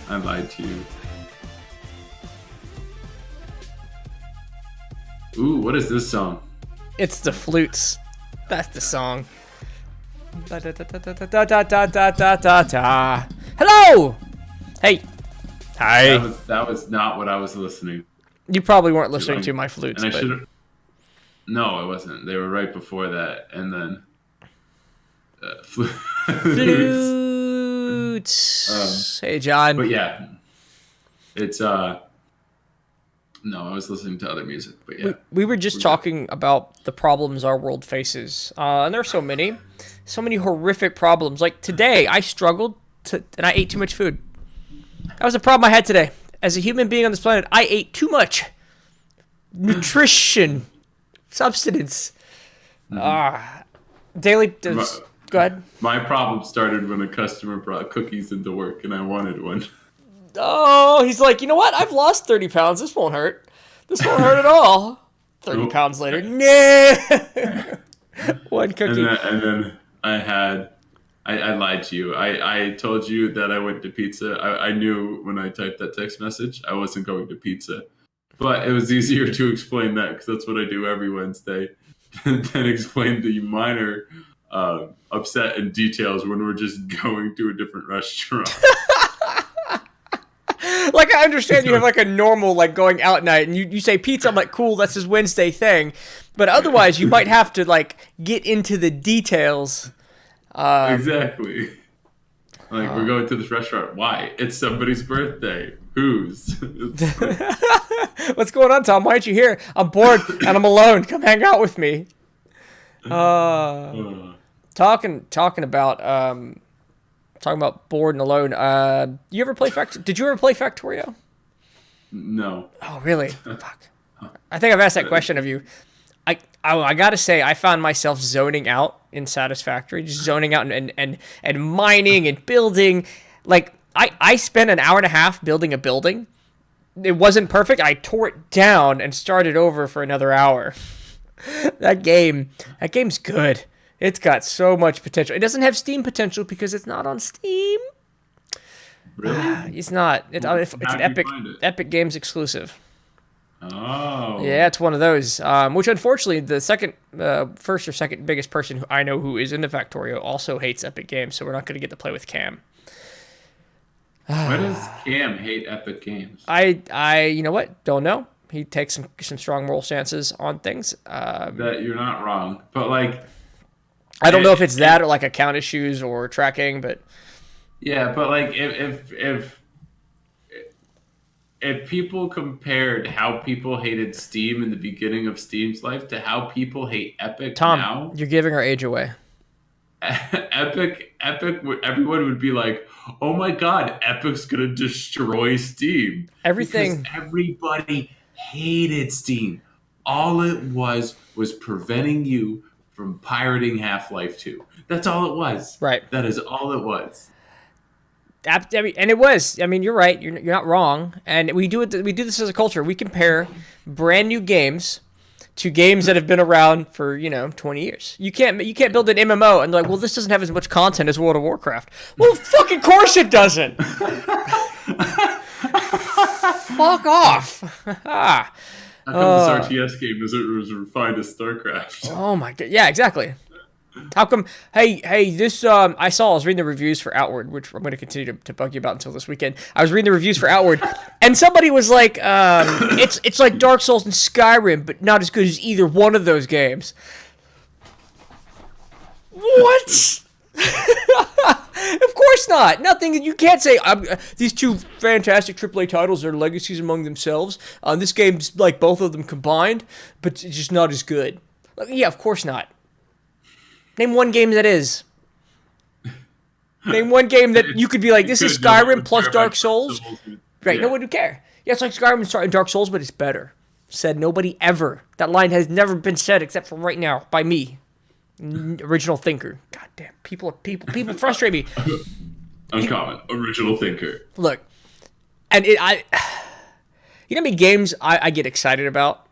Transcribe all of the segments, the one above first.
I lied to you. Ooh, what is this song? It's the flutes. That's the song. Da, da, da, da, da, da, da, da, da, da, da. Hello! Hey. Hi. That was not what I was listening. You probably weren't listening to my flutes. And I but... should have. No, I wasn't. They were right before that, and then flutes. Hey, John. But yeah, it's No, I was listening to other music, but yeah. We were just talking about the problems our world faces, and there are so many horrific problems. Like today, I struggled and I ate too much food. That was a problem I had today. As a human being on this planet, I ate too much nutrition, substance. Daily. Go ahead. My problem started when a customer brought cookies into work, and I wanted one. Oh, he's like, you know what? I've lost 30 pounds. This won't hurt. This won't hurt at all. 30 pounds later. Nah. One cookie. And then I lied to you. I told you that I went to pizza. I knew when I typed that text message, I wasn't going to pizza. But it was easier to explain that because that's what I do every Wednesday. Than explain the minor upset and details when we're just going to a different restaurant. Like, I understand you have, like, a normal, like, going out night, and you say pizza, I'm like, cool, that's his Wednesday thing. But otherwise, you might have to, like, get into the details. Exactly. Like, we're going to this restaurant. Why? It's somebody's birthday. Whose? What's going on, Tom? Why aren't you here? I'm bored, and I'm alone. Come hang out with me. Talking about bored and alone. You ever play Did you ever play Factorio? No. Oh, really? Fuck. I think I've asked that question of you. I gotta say, I found myself zoning out in Satisfactory, just zoning out and mining and building. Like, I spent an hour and a half building a building. It wasn't perfect. I tore it down and started over for another hour. That game's good. It's got so much potential. It doesn't have Steam potential because it's not on Steam. Really? It's not. It's an Epic Games exclusive. Oh. Yeah, it's one of those. Which unfortunately, the first or second biggest person who I know who is into Factorio also hates Epic Games, so we're not going to get to play with Cam. Why does Cam hate Epic Games? You know what? Don't know. He takes some strong moral stances on things. That you're not wrong, but like. I don't know if it's that or like account issues or tracking, but yeah, but like if people compared how people hated Steam in the beginning of Steam's life to how people hate Epic Tom, now, you're giving our age away. Epic, everyone would be like, "Oh my God, Epic's gonna destroy Steam." Everything, because everybody hated Steam. All it was preventing you from pirating Half-Life 2. That's all it was. Right. That is all it was. And it was. I mean, you're right. You're not wrong. And we do this as a culture. We compare brand new games to games that have been around for 20 years. You can't build an MMO and like, well, this doesn't have as much content as World of Warcraft. Well, fucking course it doesn't. Fuck off. How come this RTS game isn't as refined as StarCraft? Oh my God! Yeah, exactly. How come? Hey, this I was reading the reviews for Outward, which I'm going to continue to bug you about until this weekend. I was reading the reviews for Outward, and somebody was like, it's like Dark Souls and Skyrim, but not as good as either one of those games. What? Of course not. Nothing. You can't say these two fantastic AAA titles are legacies among themselves. This game's like both of them combined, but it's just not as good. Yeah, of course not. Name one game that is. Name one game that you could be like, this is Skyrim plus Dark Souls. Right, no one would care. Yeah, it's like Skyrim and Dark Souls, but it's better. Said nobody ever. That line has never been said except for right now by me. Original thinker. God damn. People frustrate me. Uncommon. Original thinker. Look, and you know how many games I get excited about?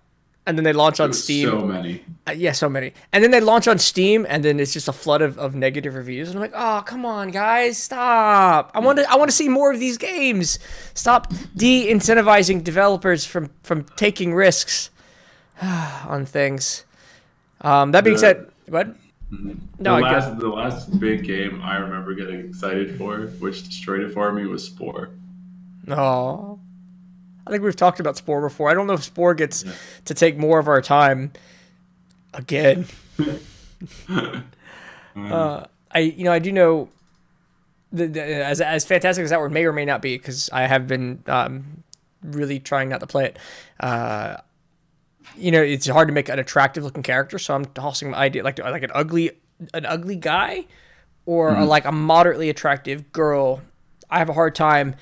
and then they launch on There's Steam. so many. Yeah, so many. And then they launch on Steam, and then it's just a flood of negative reviews. And I'm like, oh, come on, guys, stop! I want to see more of these games. Stop de-incentivizing developers from taking risks on things. That being said, what? No, I guess. The last big game I remember getting excited for, which destroyed it for me, was Spore. Oh, I think we've talked about Spore before. I don't know if Spore gets to take more of our time again. I do know as fantastic as that word may or may not be, because I have been really trying not to play it. It's hard to make an attractive looking character, so I'm tossing my idea like an ugly guy or like a moderately attractive girl. I have a hard time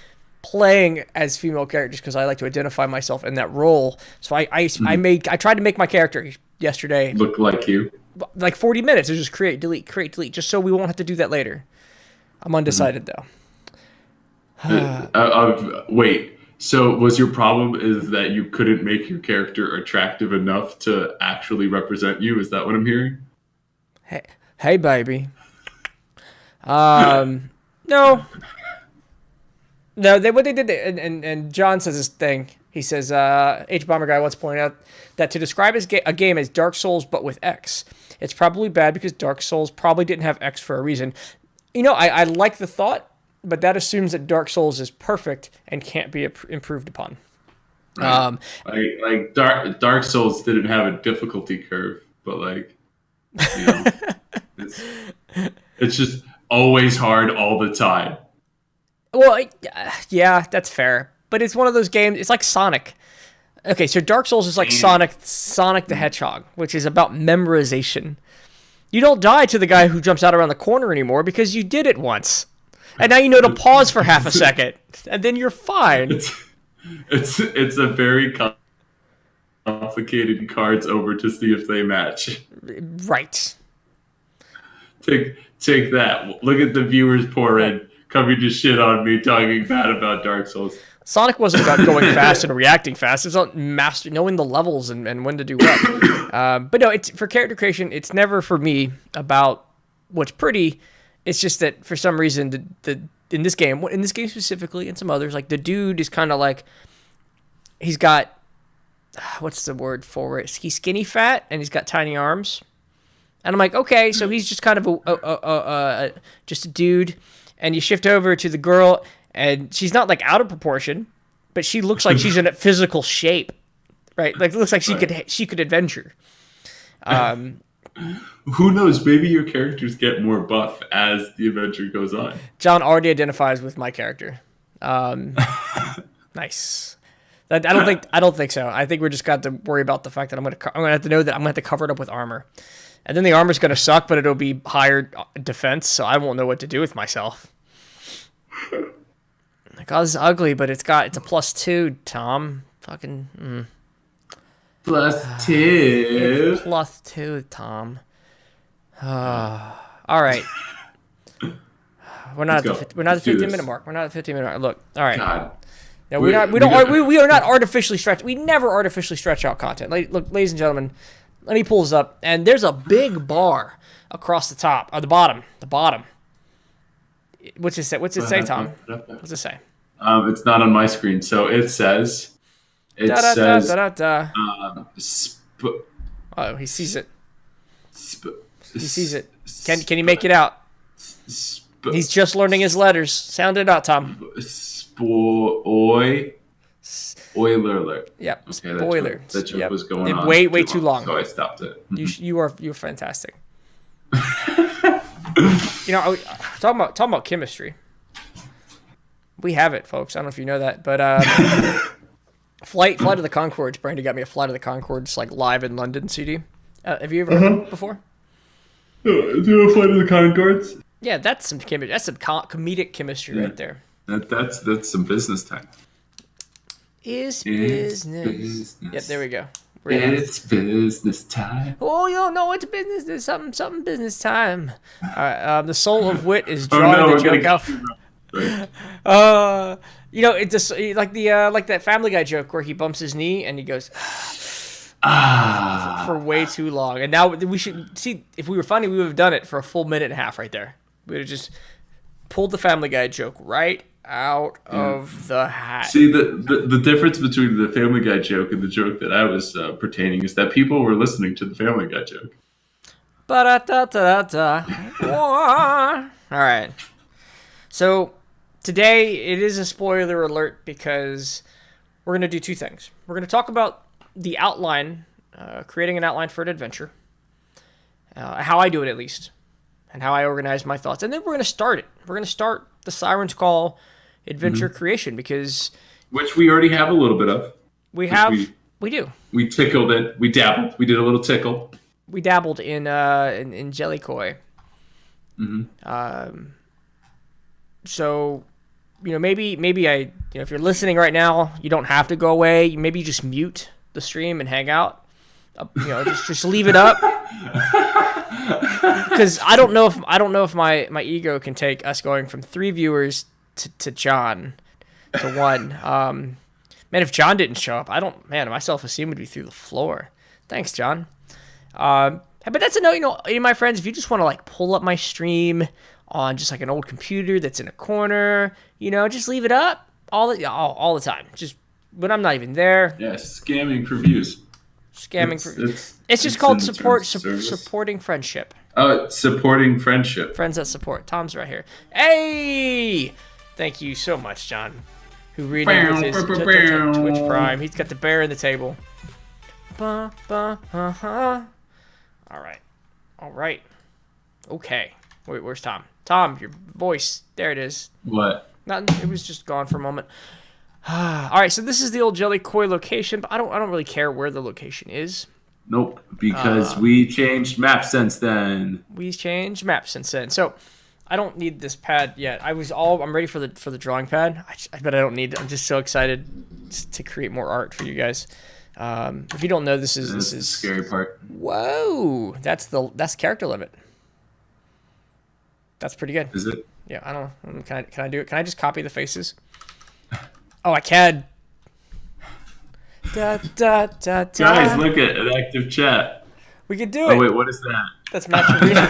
playing as female characters because I like to identify myself in that role. So I tried to make my character yesterday look like you. Like 40 minutes to just create, delete, just so we won't have to do that later. I'm undecided though. Wait. So was your problem is that you couldn't make your character attractive enough to actually represent you? Is that what I'm hearing? Hey, baby. No. What they did, and John says this thing. He says, H Bomber Guy once pointed out that to describe a game as Dark Souls but with X, it's probably bad because Dark Souls probably didn't have X for a reason. I like the thought, but that assumes that Dark Souls is perfect and can't be improved upon. Right. Like Dark Souls didn't have a difficulty curve, but it's just always hard all the time. Well, yeah, that's fair. But it's one of those games. It's like Sonic. Okay, so Dark Souls is like Sonic the Hedgehog, which is about memorization. You don't die to the guy who jumps out around the corner anymore because you did it once. And now you know to pause for half a second, and then you're fine. It's a very complicated cards over to see if they match. Right. Take that. Look at the viewers pour in, coming to shit on me, talking bad about Dark Souls. Sonic wasn't about going fast and reacting fast. It's about knowing the levels and when to do what. But no, it's for character creation. It's never for me about what's pretty. It's just that for some reason, in this game specifically, and some others, like the dude is kind of like he's got what's the word for it? He's skinny fat and he's got tiny arms. And I'm like, okay, so he's just kind of just a dude. And you shift over to the girl, and she's not like out of proportion, but she looks like she's in a physical shape, right? Like it looks like she could adventure. Who knows? Maybe your characters get more buff as the adventure goes on. John already identifies with my character. Nice. I don't think so. I think we're just got to worry about the fact that I'm gonna have to know that I'm gonna have to cover it up with armor, and then the armor's gonna suck, but it'll be higher defense, so I won't know what to do with myself. Like, oh, this is ugly, but it's a +2, Tom. Fucking. +2. It's +2, Tom. All right. We're not at the 15-minute mark. We're not at the 15-minute mark. Look, all right. God. No, we are not artificially stretched. We never artificially stretch out content. Look, ladies and gentlemen, let me pull this up, and there's a big bar across the top, or the bottom. What's it say? What's it say, Tom? What's it say? It's not on my screen, so it says. Oh, he sees it. He sees it. Can you make it out? He's just learning his letters. Sound it out, Tom. Oiler. Yep. Okay, spoiler. That joke was going on. Way too long. So I stopped it. You're fantastic. Talking about chemistry. We have it, folks. I don't know if you know that, but Flight of the Conchords. Brandy got me a Flight of the Conchords like live in London CD. Have you ever heard it before? Do a Flight of the Conchords? Yeah, that's some chemistry. That's some comedic chemistry right there. That's some business time. It's business. Yep, there we go. It's business time. Oh, you don't know it's business. There's something business time. All right. The soul of wit is drawing the joke out. It's just like that Family Guy joke where he bumps his knee and he goes, Ah. for way too long. And now we should see, if we were funny, we would have done it for a full minute and a half right there. We would have just pulled the Family Guy joke right out of the hat. See, the difference between the Family Guy joke and the joke that I was pertaining is that people were listening to the Family Guy joke. Ba-da-da-da-da-da. All right. So today it is a spoiler alert because we're going to do two things. We're going to talk about the outline, creating an outline for an adventure, how I do it at least, and how I organize my thoughts. And then we're going to start it. We're going to start the Siren's Call adventure creation because... Which we already have a little bit of. We do. We tickled it. We dabbled. We did a little tickle. We dabbled in Jellicoi. So, maybe I, if you're listening right now, you don't have to go away. Maybe you just mute the stream and hang out. Just leave it up. Because I don't know if my ego can take us going from 3 viewers to John to 1. Man, if John didn't show up, my self-esteem would be through the floor. Thanks, John. But that's a note, my friends, if you just want to like pull up my stream on just like an old computer that's in a corner, just leave it up all the time. Just when I'm not even there. Yeah, scamming for views. It's just called supporting friendship. Oh, supporting friendship. Friends that support. Tom's right here. Hey! Thank you so much, John, who renamed his Twitch Prime. He's got the bear in the table. All right. Okay. Wait, where's Tom? Tom, your voice. There it is. What? Nothing. It was just gone for a moment. All right, so this is the old Jellicoi location, but I don't really care where the location is. Nope, because we changed maps since then. So I don't need this pad yet. I'm ready for the drawing pad. But I don't need it. I'm just so excited to create more art for you guys. If you don't know, this is the scary part. Whoa, that's character limit. That's pretty good. Is it? Yeah, I don't know. Can I do it? Can I just copy the faces? Oh, I can. Guys, look at an active chat. We can do it. Oh wait, what is that? That's Matcherino.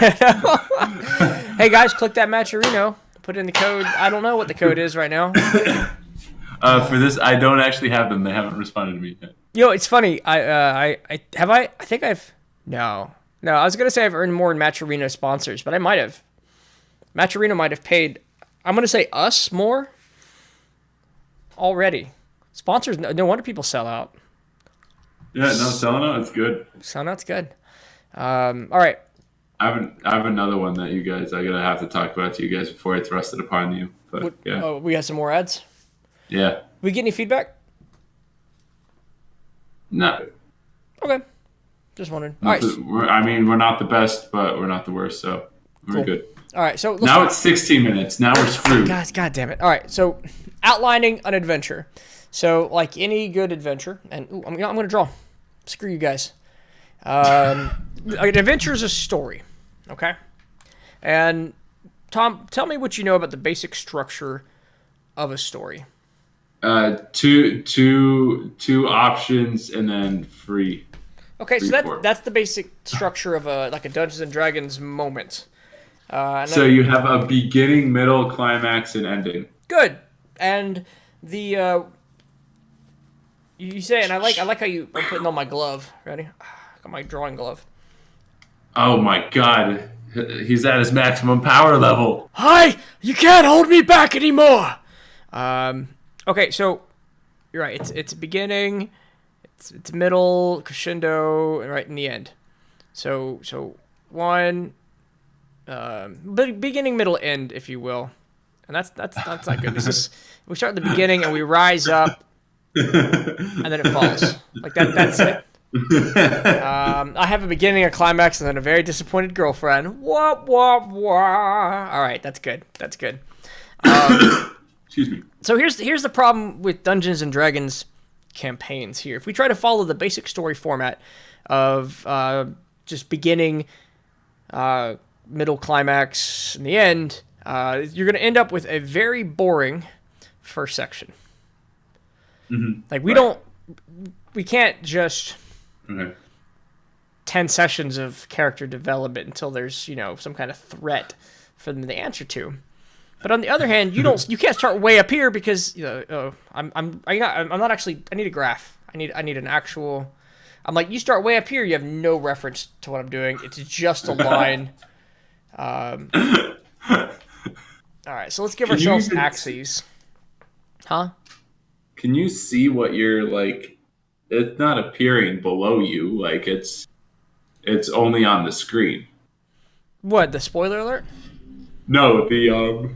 Hey guys, click that Matcherino. Put in the code. I don't know what the code is right now. For this, I don't actually have them. They haven't responded to me yet. It's funny. I think I've no. I was gonna say I've earned more in Matcherino sponsors, but I might have. Matcherino might have paid. I'm gonna say us more. Already, sponsors. No wonder people sell out. Yeah, no, selling out. It's good. Selling out's good. All right. I have another one that I'm gonna have to talk about to you guys before I thrust it upon you. But yeah. Oh, we have some more ads. Yeah. We get any feedback? No. Okay. Just wondering. All right. We're not the best, but we're not the worst, so we're good. All right. So now it's 16 minutes. Now we're screwed. God damn it. All right. So outlining an adventure. So like any good adventure, and I'm gonna draw. Screw you guys. An adventure is a story, okay? And Tom, tell me what you know about the basic structure of a story. Two options and then free. Okay, so that's the basic structure of a Dungeons and Dragons moment. So you have a beginning, middle, climax, and ending. Good. And the you say, and I like how I'm putting on my glove. Ready? Got my drawing glove. Oh my God, he's at his maximum power level. Hi, you can't hold me back anymore. Okay, so you're right. It's a beginning, it's a middle, crescendo, and right in the end. So one, beginning, middle, end, if you will. And that's not good. We start at the beginning and we rise up, and then it falls. Like that. That's it. I have a beginning, a climax, and then a very disappointed girlfriend. Wah wah wah. All right, that's good. Excuse me. So here's the problem with Dungeons and Dragons campaigns here. If we try to follow the basic story format of just beginning, middle, climax, and the end, you're going to end up with a very boring first section. Mm-hmm. Like we can't just Okay. 10 sessions of character development until there's, some kind of threat for them to answer to. But on the other hand, you can't start way up here because I'm not actually. I need a graph. I need an actual. I'm like, you start way up here, you have no reference to what I'm doing. It's just a line. All right, so let's give ourselves axes. Huh? Can you see what you're like? It's not appearing below you. Like it's only on the screen. What, the spoiler alert? No, the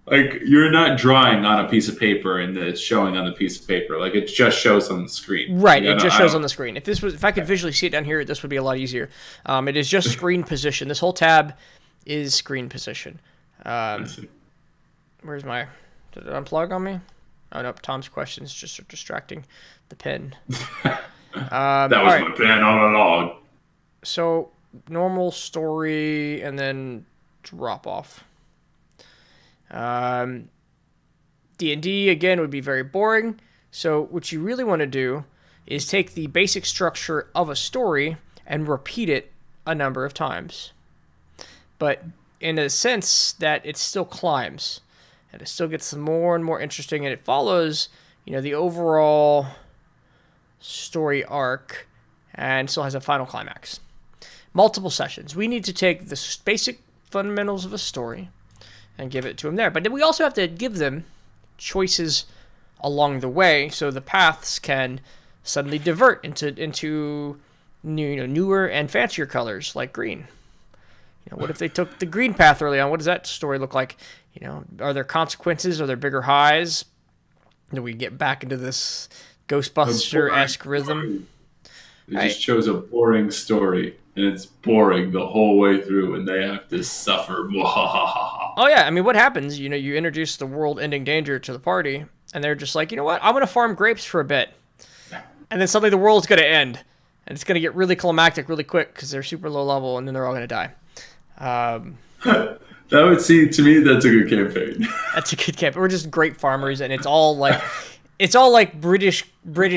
like you're not drawing on a piece of paper and it's showing on the piece of paper. Like it just shows on the screen. Right, it just shows on the screen. If I could visually see it down here, this would be a lot easier. It is just screen position. This whole tab is screen position. Where's my? Did it unplug on me? Oh nope. Tom's questions just are distracting the pen. That was right. My pen all along. So normal story and then drop off. D&D again would be very boring. So what you really want to do is take the basic structure of a story and repeat it a number of times. But in a sense that it still climbs and it still gets more and more interesting and it follows, the overall story arc and still has a final climax. Multiple sessions. We need to take the basic fundamentals of a story and give it to them there. But then we also have to give them choices along the way so the paths can suddenly divert into newer and fancier colors like green. What if they took the green path early on? What does that story look like? Are there consequences? Are there bigger highs? Do we get back into this Ghostbuster-esque rhythm? They just chose a boring story, and it's boring the whole way through, and they have to suffer. Oh, yeah. I mean, what happens? You introduce the world-ending danger to the party, and they're just like, you know what? I'm going to farm grapes for a bit. And then suddenly the world's going to end, and it's going to get really climactic really quick because they're super low level, and then they're all going to die. That would seem to me that's a good campaign. That's a good campaign. We're just grape farmers, and it's all like British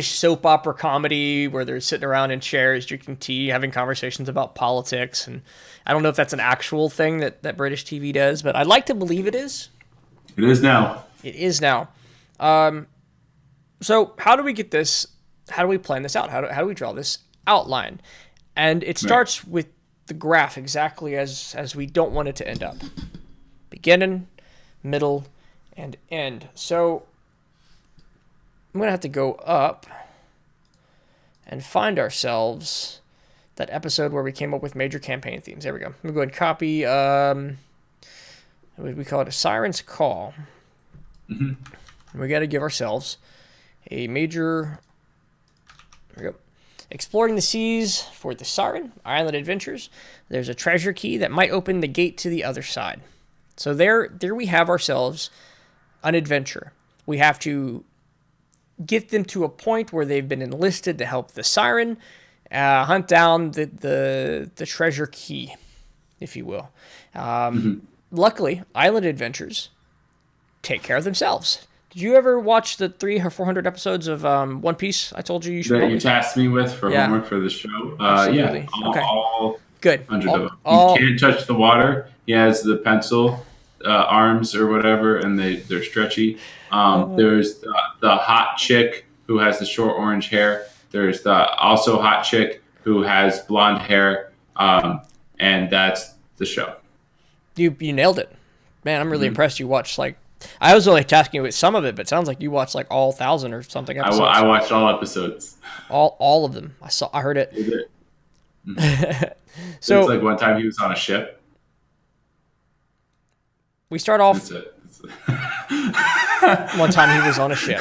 soap opera comedy where they're sitting around in chairs drinking tea, having conversations about politics. And I don't know if that's an actual thing that British TV does, but I'd like to believe it is. It is now. It is now. So how do we get this? How do we plan this out? How do we draw this outline? And it starts with the graph exactly as we don't want it to end up. Beginning, middle, and end. So I'm going to have to go up and find ourselves that episode where we came up with major campaign themes. There we go. I'm going to go ahead and copy, we call it a Siren's Call. Mm-hmm. We got to give ourselves a major, there we go. Exploring the seas for the Siren, Island Adventures. There's a treasure key that might open the gate to the other side. So there we have ourselves an adventure. We have to get them to a point where they've been enlisted to help the Siren hunt down the treasure key, if you will. Luckily, Island Adventures take care of themselves. Did you ever watch the 300 or 400 episodes of One Piece? I told you should. That you tasked me with for homework for the show. Absolutely. Yeah. Okay. All good. 100 of them. You can't touch the water. He has the pencil arms or whatever, and they're stretchy. There's the hot chick who has the short orange hair. There's the also hot chick who has blonde hair, and that's the show. You nailed it, man. I'm really impressed. You watched I was only tasking you with some of it, but it sounds like you watched all 1,000 or something episodes. I watched all episodes. All of them. I heard it. You did. So it's like one time he was on a ship. We start off. That's it. One time he was on a ship.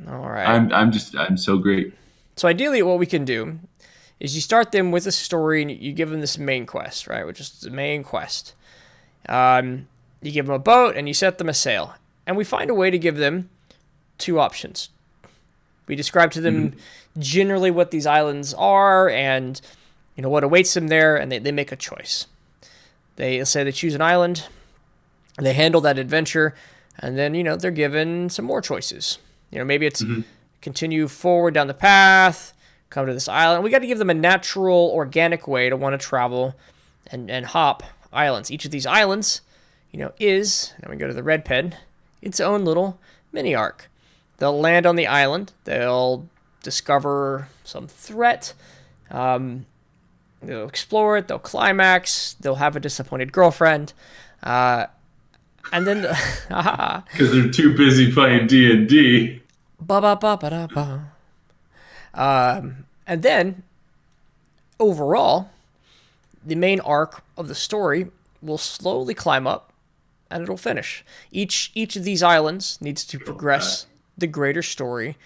All right. I'm so great. So ideally, what we can do is you start them with a story and you give them this main quest, right? Which is the main quest. You give them a boat and you set them a sail. And we find a way to give them two options. We describe to them generally what these islands are and what awaits them there, and they make a choice. They say they choose an island, and they handle that adventure And then, they're given some more choices. Maybe it's Mhm. continue forward down the path, come to this island. We got to give them a natural, organic way to want to travel and hop islands. Each of these islands, is, and we go to the red pen, its own little mini arc. They'll land on the island. They'll discover some threat. They'll explore it. They'll climax. They'll have a disappointed girlfriend. And then, Because they're too busy playing D&D. ba ba ba ba da ba. And then, overall, the main arc of the story will slowly climb up, and it'll finish. Each of these islands needs to progress the greater story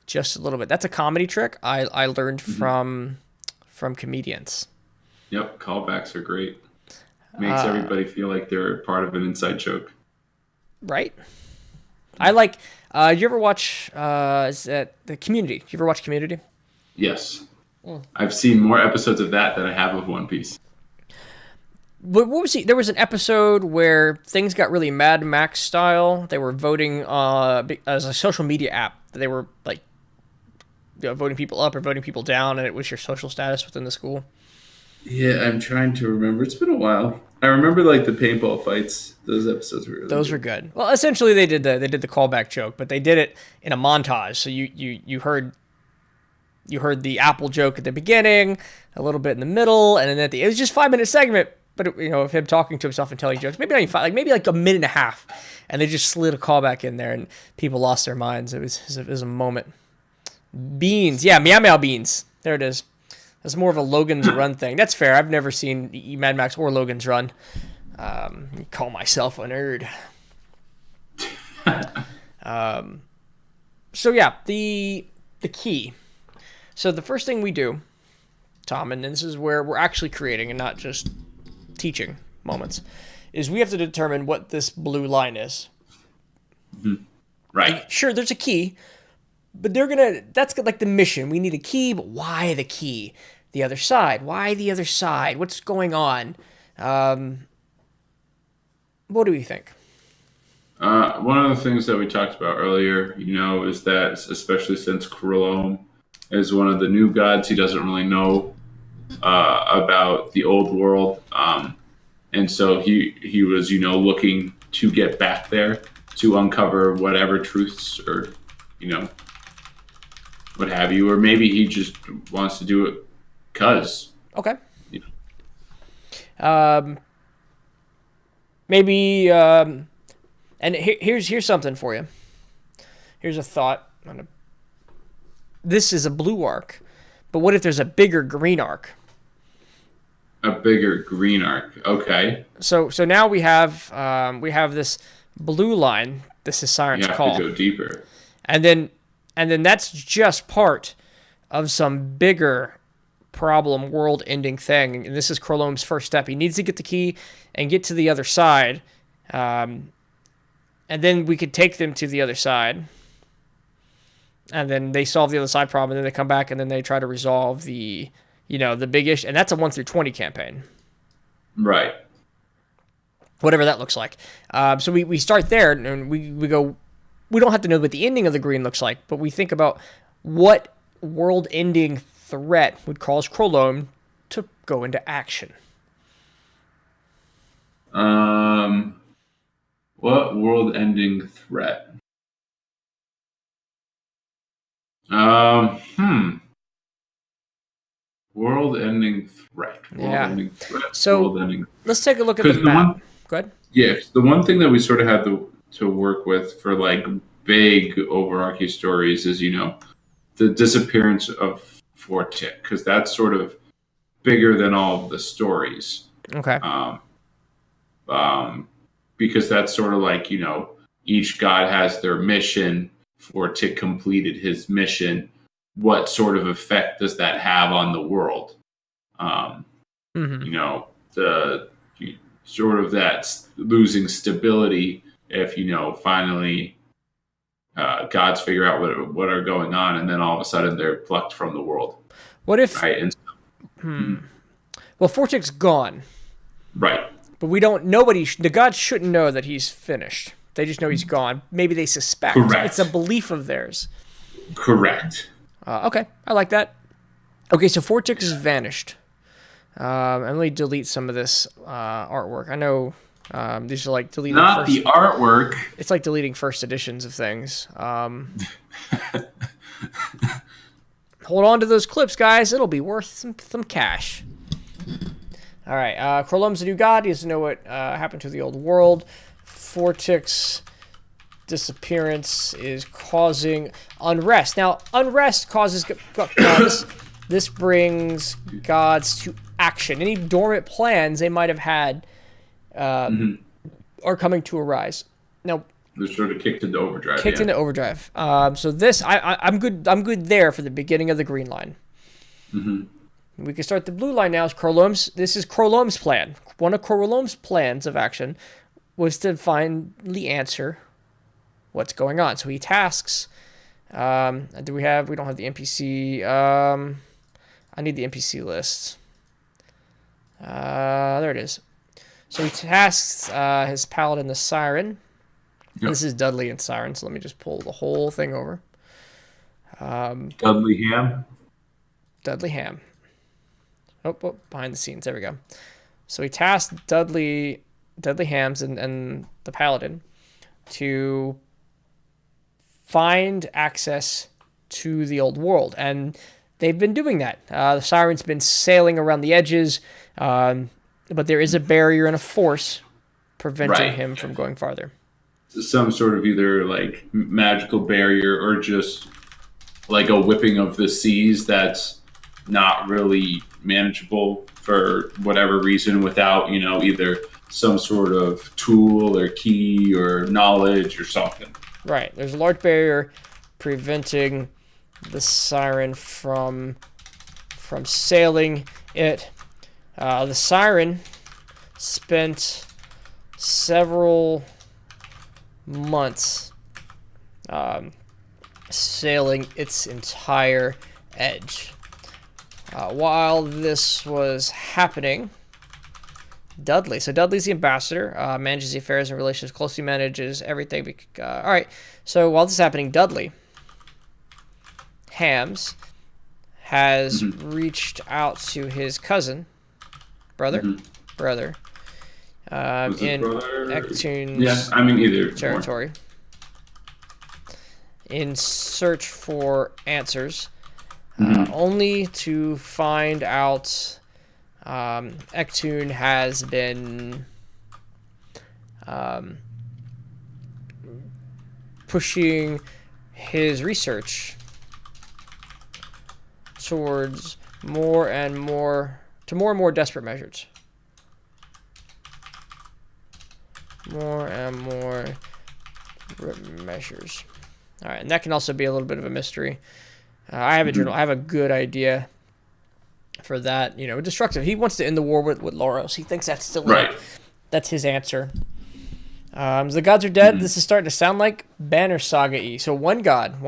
just a little bit. That's a comedy trick I learned from comedians. Yep, callbacks are great. Makes everybody feel like they're part of an inside joke. Right? I like. You ever watch? Is that the Community? You ever watch Community? Yes. I've seen more episodes of that than I have of One Piece. What was he? There was an episode where things got really Mad Max style. They were voting as a social media app. They were like voting people up or voting people down, and it was your social status within the school. Yeah, I'm trying to remember. It's been a while. I remember like the paintball fights. Those episodes were really Those were good. Well, essentially they did the callback joke, but they did it in a montage. So you heard the Apple joke at the beginning, a little bit in the middle, and then at the it was just 5-minute segment. But of him talking to himself and telling jokes, maybe not even 5, maybe like a minute and a half, and they just slid a callback in there, and people lost their minds. It was a moment. Beans, yeah, Meow Meow Beans. There it is. It's more of a Logan's Run thing. That's fair. I've never seen Mad Max or Logan's Run. Call myself a nerd. So yeah, the key. So the first thing we do, Tom, and this is where we're actually creating and not just teaching moments, is we have to determine what this blue line is. Mm-hmm. Right. Sure, there's a key, but that's like the mission. We need a key, but why the key? The other side. Why the other side? What's going on? What do we think? One of the things that we talked about earlier, is that especially since Krillom is one of the new gods, he doesn't really know about the old world. And so he was, looking to get back there to uncover whatever truths or, what have you. Or maybe he just wants to do it because. Okay. Maybe, and here's something for you. Here's a thought. This is a blue arc, but what if there's a bigger green arc? A bigger green arc. Okay. So now we have this blue line. This is Siren's Call. You have to go deeper. And then that's just part of some bigger problem, world-ending thing. And this is Krillom's first step. He needs to get the key and get to the other side. And then we could take them to the other side. And then they solve the other side problem, and then they come back, and then they try to resolve the big issue. And that's a 1 through 20 campaign. Right. Whatever that looks like. So we start there, and we go, we don't have to know what the ending of the green looks like, but we think about what world-ending threat would cause Krillom to go into action. What world-ending threat? World-ending threat. World-ending threat. So world-ending. Let's take a look at the map. Go ahead. Yeah, the one thing that we sort of had to work with for like big overarching stories is, the disappearance of Fortik, because that's sort of bigger than all of the stories. Okay. Because that's sort of like, each god has their mission. Fortik completed his mission. What sort of effect does that have on the world? The sort of that losing stability if, finally gods figure out what are going on, and then all of a sudden they're plucked from the world. What if... Right. Well, Fortik's gone. Right. But we don't... the gods shouldn't know that he's finished. They just know he's gone. Maybe they suspect. Correct. It's a belief of theirs. Correct. Okay, I like that. Okay, so Vortex has vanished. And let me delete some of this artwork. I know these are like deleting. Not the artwork. It's like deleting first editions of things. Hold on to those clips, guys. It'll be worth some cash. All right, Krolom's the new god. He doesn't know what happened to the old world. Vortex disappearance is causing unrest. Now, unrest causes gods. This brings gods to action. Any dormant plans they might have had are coming to arise. Now, They're sort of kicked into overdrive. into overdrive. So this, I'm good. I'm good there for the beginning of the green line. We can start the blue line now. This is Krolom's plan. One of Krolom's plans of action was to finally answer what's going on. So he tasks. We don't have the NPC. I need the NPC list. There it is. So he tasks his paladin, the Siren. Yep. This is Dudley and Siren, so let me just pull the whole thing over. Dudley Ham. Dudley Ham. Oh, behind the scenes. There we go. So he tasked Dudley Hams and the Paladin to find access to the old world. And they've been doing that. The Siren's been sailing around the edges, but there is a barrier and a force preventing him from going farther. Some sort of either like magical barrier or just like a whipping of the seas that's not really manageable for whatever reason without, either some sort of tool or key or knowledge or something. Right. There's a large barrier preventing the Siren from sailing it. The Siren spent several months sailing its entire edge. While this was happening, Dudley's the ambassador, manages the affairs and relations, closely manages everything. All right, so while this is happening, Dudley Hams has reached out to his cousin, brother, in Ectoon's either territory, in search for answers. Only to find out Ectoon has been pushing his research towards more and more desperate measures. More and more measures. All right, and that can also be a little bit of a mystery. I have a journal. I have a good idea for that. Destructive. He wants to end the war with Loros. He thinks that's still right. That's his answer. The gods are dead. This is starting to sound like Banner Saga-y. So one god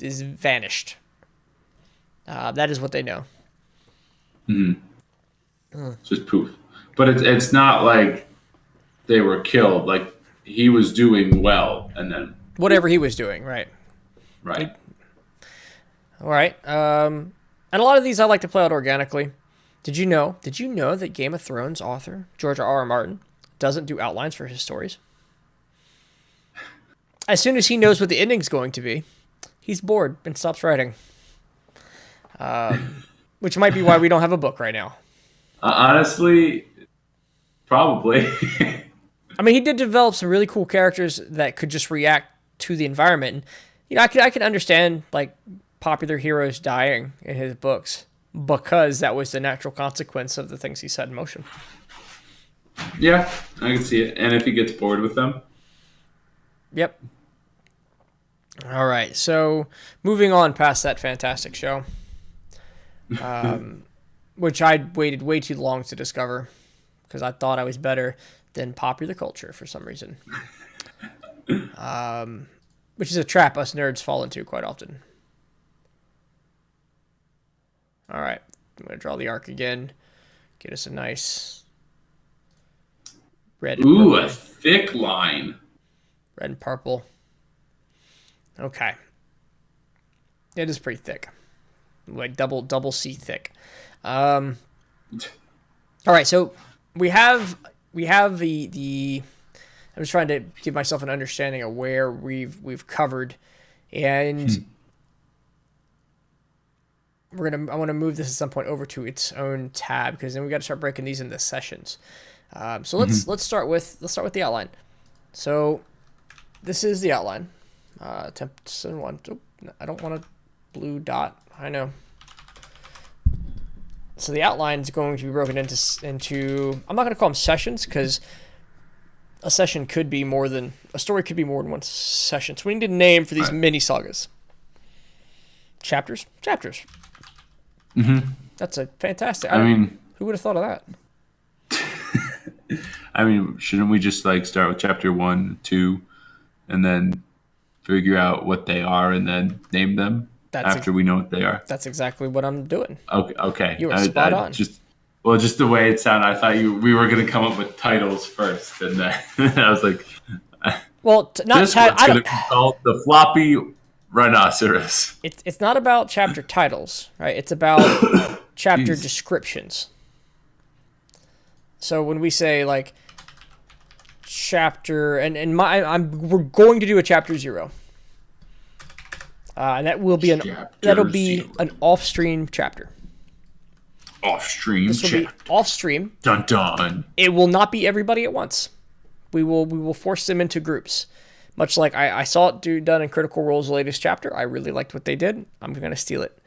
is vanished. That is what they know. Just poof. But it's not like they were killed. Like he was doing well, and then whatever he was doing, right. All right. And a lot of these I like to play out organically. Did you know that Game of Thrones author George R.R. Martin doesn't do outlines for his stories? As soon as he knows what the ending's going to be, he's bored and stops writing. Which might be why we don't have a book right now. Honestly, probably. I mean, he did develop some really cool characters that could just react to the environment. And, I can understand like popular heroes dying in his books because that was the natural consequence of the things he set in motion. Yeah, I can see it. And if he gets bored with them. Yep. All right, so moving on past that fantastic show, which I waited way too long to discover because I thought I was better than popular culture for some reason, which is a trap us nerds fall into quite often. All right, I'm going to draw the arc again, get us a nice red. Ooh, a thick line. Red and purple. Okay. It is pretty thick. Like double C thick. All right, so we have the I'm just trying to give myself an understanding of where we've covered, and I want to move this at some point over to its own tab, because then we got to start breaking these into sessions. So let's start with the outline. So this is the outline. Temps and one. Oh, I don't want a blue dot. I know. So the outline is going to be broken into I'm not going to call them sessions, because a session could be more than a story could be more than one session. So we need a name for these mini sagas. Chapters. That's a fantastic. I mean, who would have thought of that? I mean, shouldn't we just like start with chapter 1, 2, and then figure out what they are and then name them after we know what they are? That's exactly what I'm doing. Okay. You were spot on. Just the way it sounded, I thought we were going to come up with titles first, and then I was like, well, not this one's going to be called the Floppy Rhinoceros. It's not about chapter titles, right? It's about chapter descriptions. So when we say like chapter, we're going to do a chapter 0, and that will be an off-stream chapter. Off-stream. This will be off-stream. Dun dun. It will not be everybody at once. We will force them into groups. Much like I saw it done in Critical Role's latest chapter. I really liked what they did. I'm going to steal it.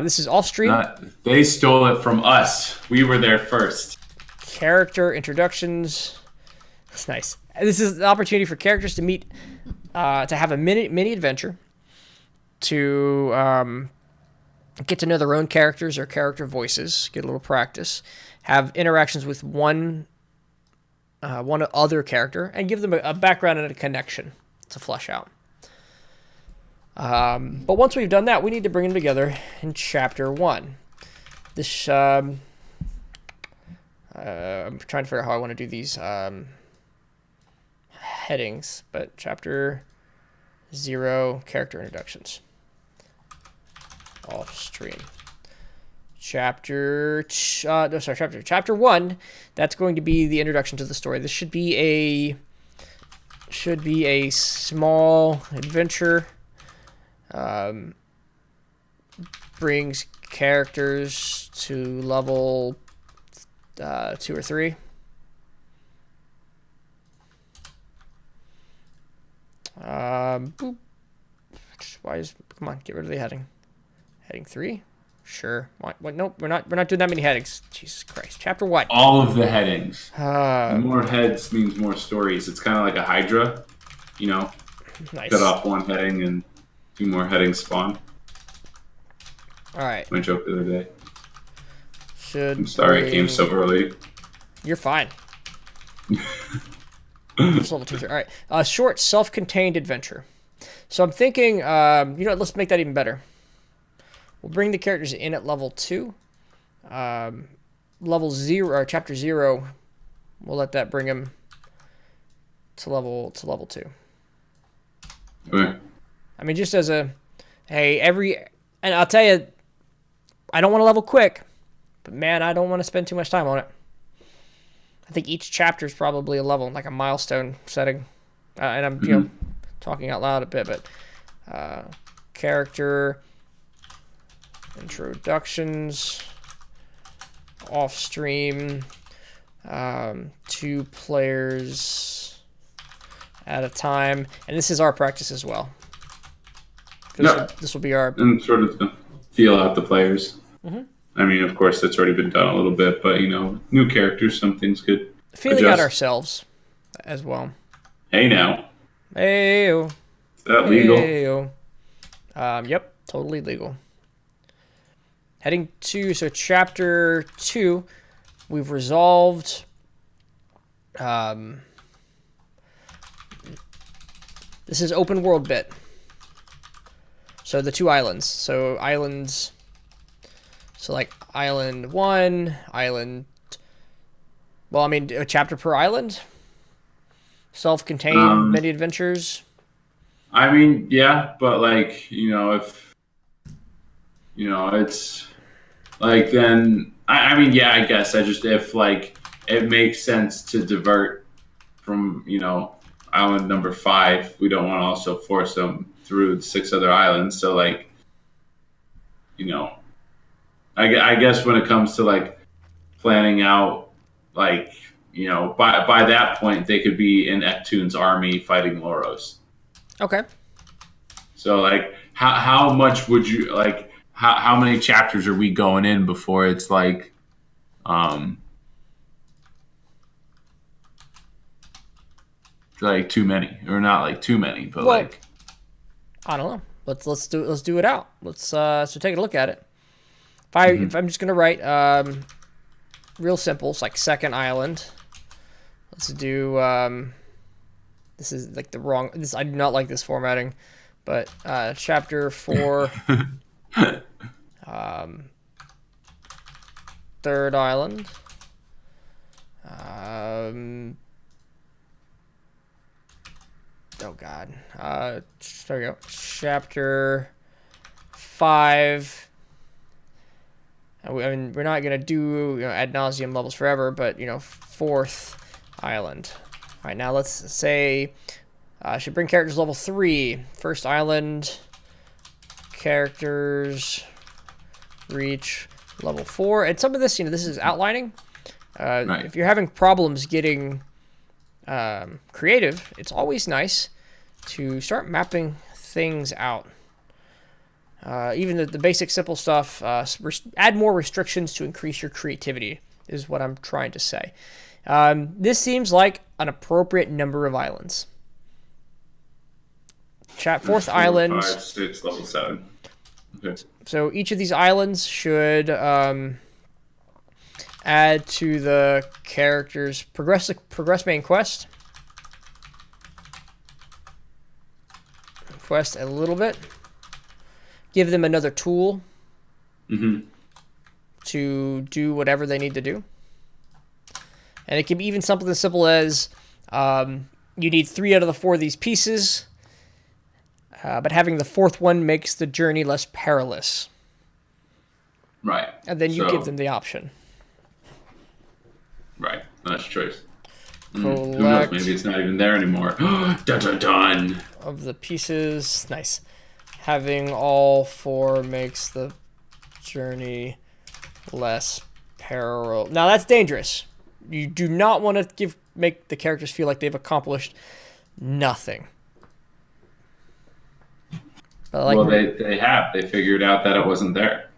This is off-stream. They stole it from us. We were there first. Character introductions. That's nice. This is an opportunity for characters to meet, to have a mini adventure, to get to know their own characters or character voices, get a little practice, have interactions with one other character, and give them a background and a connection to flesh out. But once we've done that, we need to bring them together in chapter 1. This I'm trying to figure out how I want to do these headings, but chapter 0 character introductions. Off stream. Chapter 1, that's going to be the introduction to the story. This should be a small adventure. Brings characters to level 2 or 3. Boop. Come on, get rid of the heading. Heading 3? Sure. What? Nope, we're not doing that many headings. Jesus Christ. Chapter 1. All of the headings. More heads means more stories. It's kind of like a Hydra, you know. Nice. Cut off one heading and 2 more headings spawn. All right. My joke the other day. I'm sorry it came so early. You're fine. It's level 2. All right. Short, self-contained adventure. So I'm thinking, let's make that even better. We'll bring the characters in at level 2. Level 0, or chapter 0, we'll let that bring them to level 2. Okay. I mean, just as and I'll tell you, I don't want to level quick, but man, I don't want to spend too much time on it. I think each chapter is probably a level, like a milestone setting. And I'm, talking out loud a bit, but character introductions, off stream, 2 players at a time, and this is our practice as well. This will be our and sort of feel out the players. Mm-hmm. I mean, of course, that's already been done a little bit, but new characters, some things could feeling adjust. out ourselves as well. Hey now. Hey-o. Is that legal? Hey-o. Yep, totally legal. Heading 2, so chapter 2, we've resolved. This is open world bit. So the 2 islands. So islands. So like island 1, island. Well, I mean, a chapter per island. self-contained mini adventures. I mean, yeah, but like, if it's like, then I mean, yeah, I guess if like it makes sense to divert from island number 5, we don't want to also force them through 6 other islands. So like, I guess when it comes to like planning out, like, by that point they could be in Eptune's army fighting Loros. Okay. So like, how much would you like? How many chapters are we going in before it's like, like too many, or not like too many, but Well, like, I don't know. Let's do it out. Let's so take a look at it. If I'm just gonna write real simple, it's like second island. Let's do this is like the wrong. This I do not like this formatting, but chapter 4, third island. Oh God. There we go. Chapter 5. I mean, we're not gonna do ad nauseum levels forever, but fourth island. All right, now let's say should bring characters level 3. First island. Characters reach level 4, and some of this, this is outlining. Right. If you're having problems getting creative, it's always nice to start mapping things out. Even the basic simple stuff, add more restrictions to increase your creativity is what I'm trying to say. This seems like an appropriate number of islands. Fourth 4, island. 5, 6, level 7. Okay. So each of these islands should add to the character's progress main quest. Quest a little bit. Give them another tool to do whatever they need to do. And it can be even something as simple as you need 3 out of the 4 of these pieces, but having the 4th one makes the journey less perilous. Right. And then you give them the option. Right. Nice choice. Collect Who knows? Maybe it's not even there anymore. Dun dun dun. of the pieces. Nice. Having all 4 makes the journey less peril. Now that's dangerous. You do not want to make the characters feel like they've accomplished nothing. But Well, they have. They figured out that it wasn't there.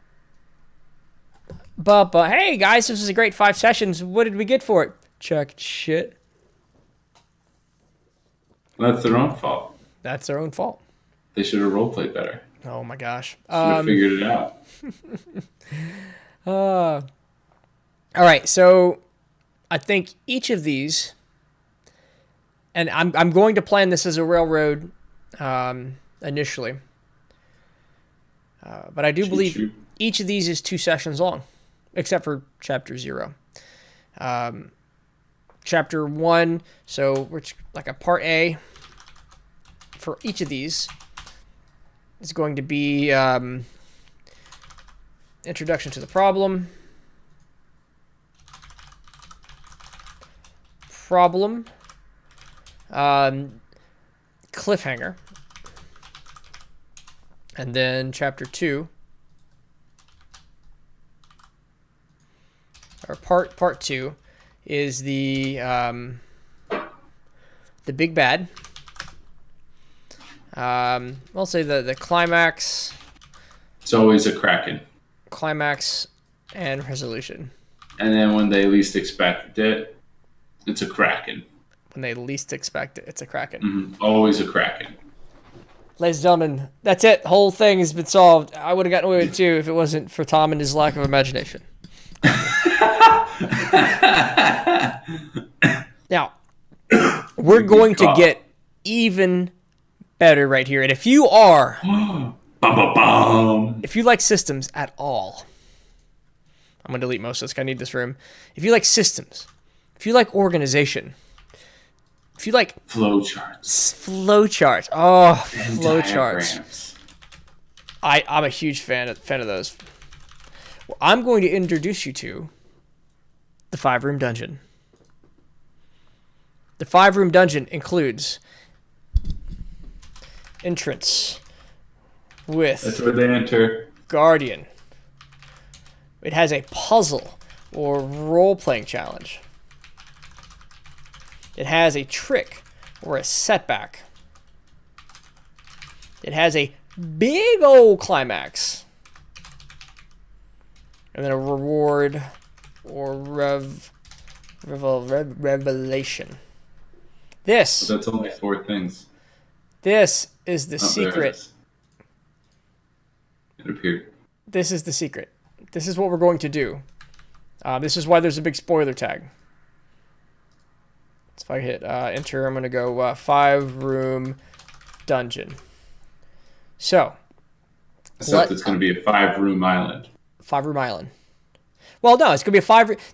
But hey guys, this was a great 5 sessions. What did we get for it? Check shit. That's their own fault. That's their own fault. They should have roleplayed better. Oh my gosh. Should have figured it out. All right, so I think each of these, and I'm going to plan this as a railroad initially, but I do believe each of these is 2 sessions long, except for chapter 0. Chapter 1, so which like a part A for each of these is going to be introduction to the problem, cliffhanger, and then chapter 2, or part 2, is the big bad. I'll say the climax. It's always a Kraken. Climax and resolution. And then when they least expect it, it's a Kraken. When they least expect it, it's a Kraken. Mm-hmm. Always a Kraken. Ladies and gentlemen, that's it. The whole thing has been solved. I would have gotten away with it too if it wasn't for Tom and his lack of imagination. Now, we're going to get even better right here. And if you are, if you like systems at all, I'm going to delete most of this. I need this room. If you like systems, if you like organization, if you like Flowcharts. flowcharts, oh, And flowcharts. diagrams. I'm a huge fan of those. Well, I'm going to introduce you to the 5-room dungeon. The 5-room dungeon includes entrance That's with where they enter. guardian. It has a puzzle or role-playing challenge. It has a trick or a setback. It has a big old climax. And then a reward or revelation. This That's only 4 things. is the Oh, there it secret. is. It appeared. This is the secret. This is what we're going to do. This is why there's a big spoiler tag. So if I hit enter, I'm going to go 5-room dungeon. So, Except it's going to be a 5-room island. 5-room island. Well, no, it's going to be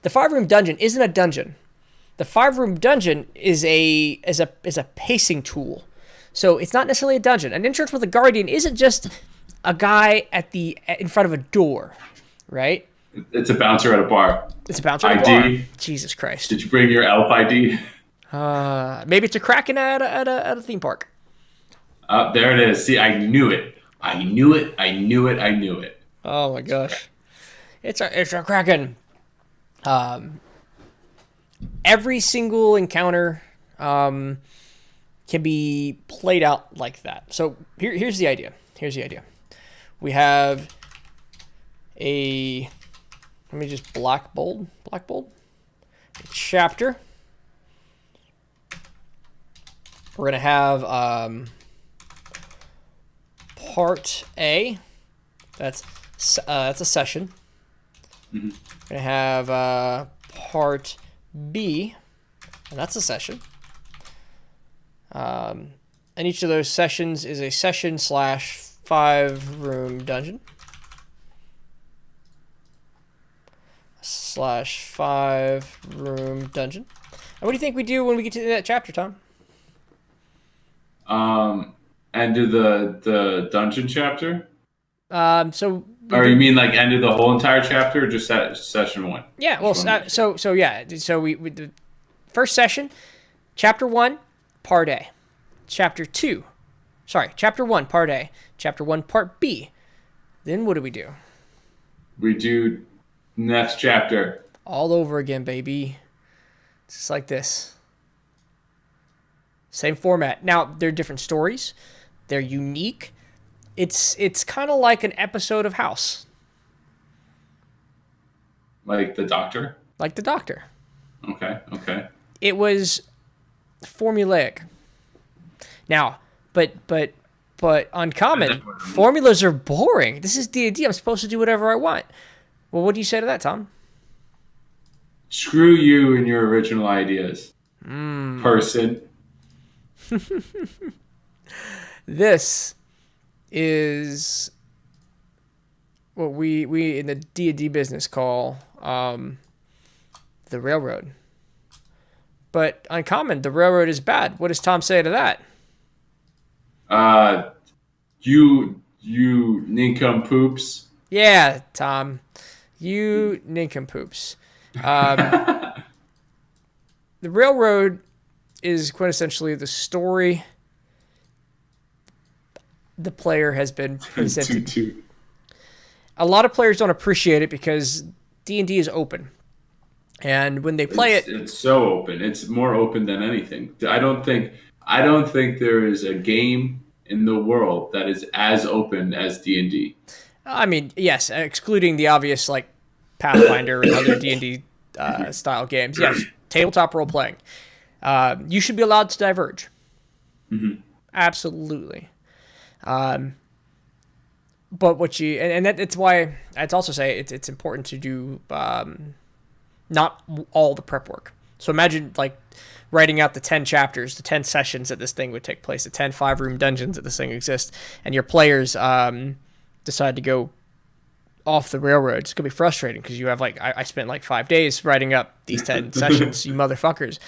the 5-room dungeon isn't a dungeon. The 5-room dungeon is a pacing tool. So it's not necessarily a dungeon. An entrance with a guardian isn't just a guy in front of a door, right? It's a bouncer at a bar. It's a bouncer at a bar. Jesus Christ. Did you bring your ELF ID? Maybe it's a Kraken at a theme park. There it is. See, I knew it. I knew it. I knew it. I knew it. Oh my gosh. It's a Kraken. Every single encounter can be played out like that. So here's the idea. We have let me just black bold, a chapter. We're gonna have part A. That's a session. Mm-hmm. We're gonna have part B, and that's a session. And each of those sessions is a session / 5-room dungeon / 5-room dungeon. And what do you think we do when we get to that chapter, Tom? End of the dungeon chapter? So Or you mean like end of the whole entire chapter, or just session 1? yeah, well, so we the first session, chapter 1, part A, chapter 1, part A, chapter 1, part B. Then what do? We do next chapter. All over again, baby. Just like this. Same format. Now, they're different stories. They're unique. It's kind of like an episode of House. Like the Doctor? Like the Doctor. Okay. It was formulaic. Now, but Uncommon, formulas are boring. This is D&D. I'm supposed to do whatever I want. Well, what do you say to that, Tom? Screw you and your original ideas. Person. This is what we in the D&D business call the railroad. But Uncommon, the railroad is bad. What does Tom say to that? You nincompoops. Yeah, Tom, you nincompoops. The railroad is quintessentially the story the player has been presented. Toot. A lot of players don't appreciate it because D&D is open. And when they play it's so open. It's more open than anything. I don't think there is a game in the world that is as open as D&D. I mean, yes, excluding the obvious like Pathfinder and other D&D style games. Yes, tabletop role playing. You should be allowed to diverge. Mm-hmm. Absolutely. But what you and it's why I'd also say it's important to do not all the prep work. So imagine like writing out the 10 chapters, the 10 sessions that this thing would take place, the 10 5-room dungeons that this thing exists, and your players decide to go off the railroad. It's gonna be frustrating because you have like I spent like 5 days writing up these 10 sessions, you motherfuckers.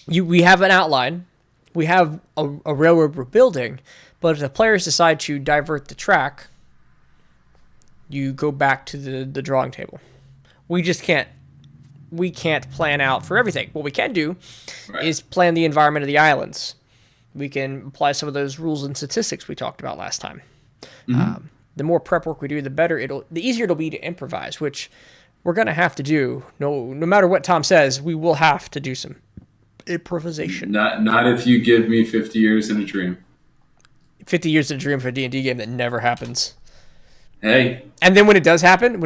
we have an outline, we have a railroad we're building, but if the players decide to divert the track, you go back to the drawing table. We just can't plan out for everything. What we can do is plan the environment of the islands. We can apply some of those rules and statistics we talked about last time. The more prep work we do, the easier it'll be to improvise, which we're going to have to do. No matter what Tom says, we will have to do some improvisation. Not if you give me 50 years in a dream. 50 years in a dream for a D&D game that never happens. Hey. And then when it does happen,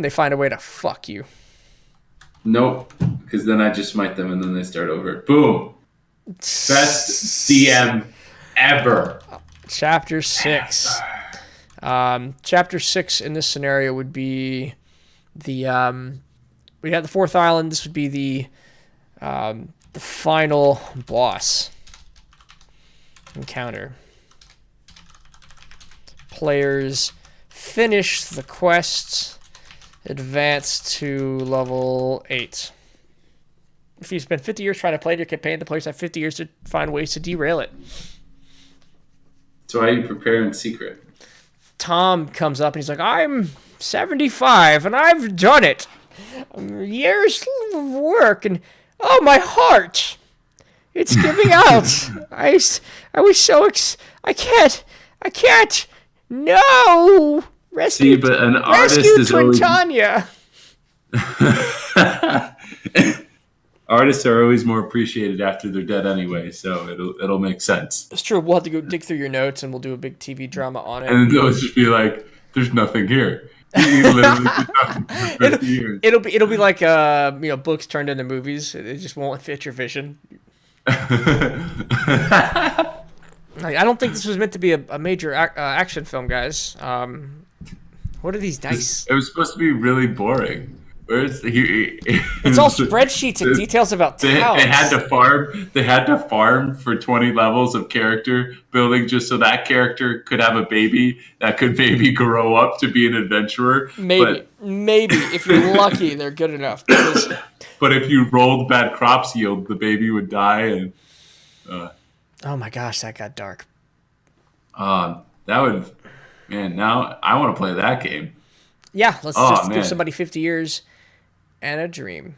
they find a way to fuck you. Nope. Because then I just smite them and then they start over. Boom. Best DM ever. Chapter 6. Chapter 6 in this scenario would be we have the fourth island. This would be the final boss encounter. Players finish the quest, advance to level 8. If you spend 50 years trying to play your campaign, the players have 50 years to find ways to derail it. So how you prepare in secret? Tom comes up and he's like, I'm 75 and I've done it. Years of work and oh, my heart. It's giving out. I was so I can't. No. Rescue Twintania. Artists are always more appreciated after they're dead anyway, so it'll make sense. It's true. We'll have to go dig through your notes and we'll do a big TV drama on it. And they'll just be like, "There's nothing here." He literally did nothing for 50 years. It'll be like books turned into movies. It just won't fit your vision. I don't think this was meant to be a major action film, guys. What are these dice? It was supposed to be really boring. It's all spreadsheets and details about towns. They had to farm for 20 levels of character building just so that character could have a baby that could maybe grow up to be an adventurer. Maybe if you're lucky, they're good enough. But if you rolled bad crops yield, the baby would die. And oh my gosh, that got dark. That would, man. Now I want to play that game. Yeah, let's just give somebody 50 years and a dream.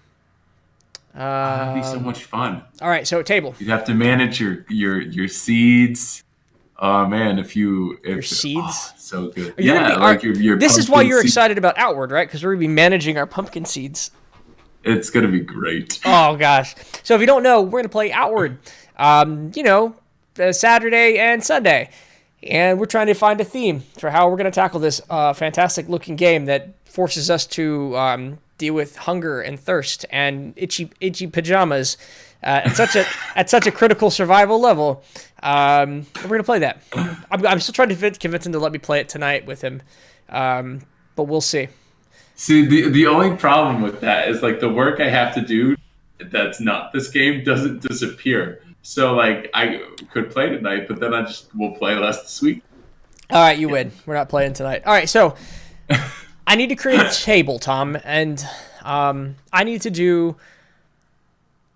That'd be so much fun. All right, so table. You'd have to manage your seeds. Oh man, your seeds, so good. Your this is why you're excited about Outward, right? Because we're gonna be managing our pumpkin seeds. It's gonna be great. Oh gosh! So if you don't know, we're gonna play Outward. Saturday and Sunday. And we're trying to find a theme for how we're going to tackle this fantastic looking game that forces us to deal with hunger and thirst and itchy pajamas at such a critical survival level. We're going to play that. I'm still trying to convince him to let me play it tonight with him, but we'll see. See, the only problem with that is like the work I have to do that's not this game doesn't disappear. So, like, I could play tonight, but then we'll play less this week. All right, you win. We're not playing tonight. All right, so I need to create a table, Tom, and I need to do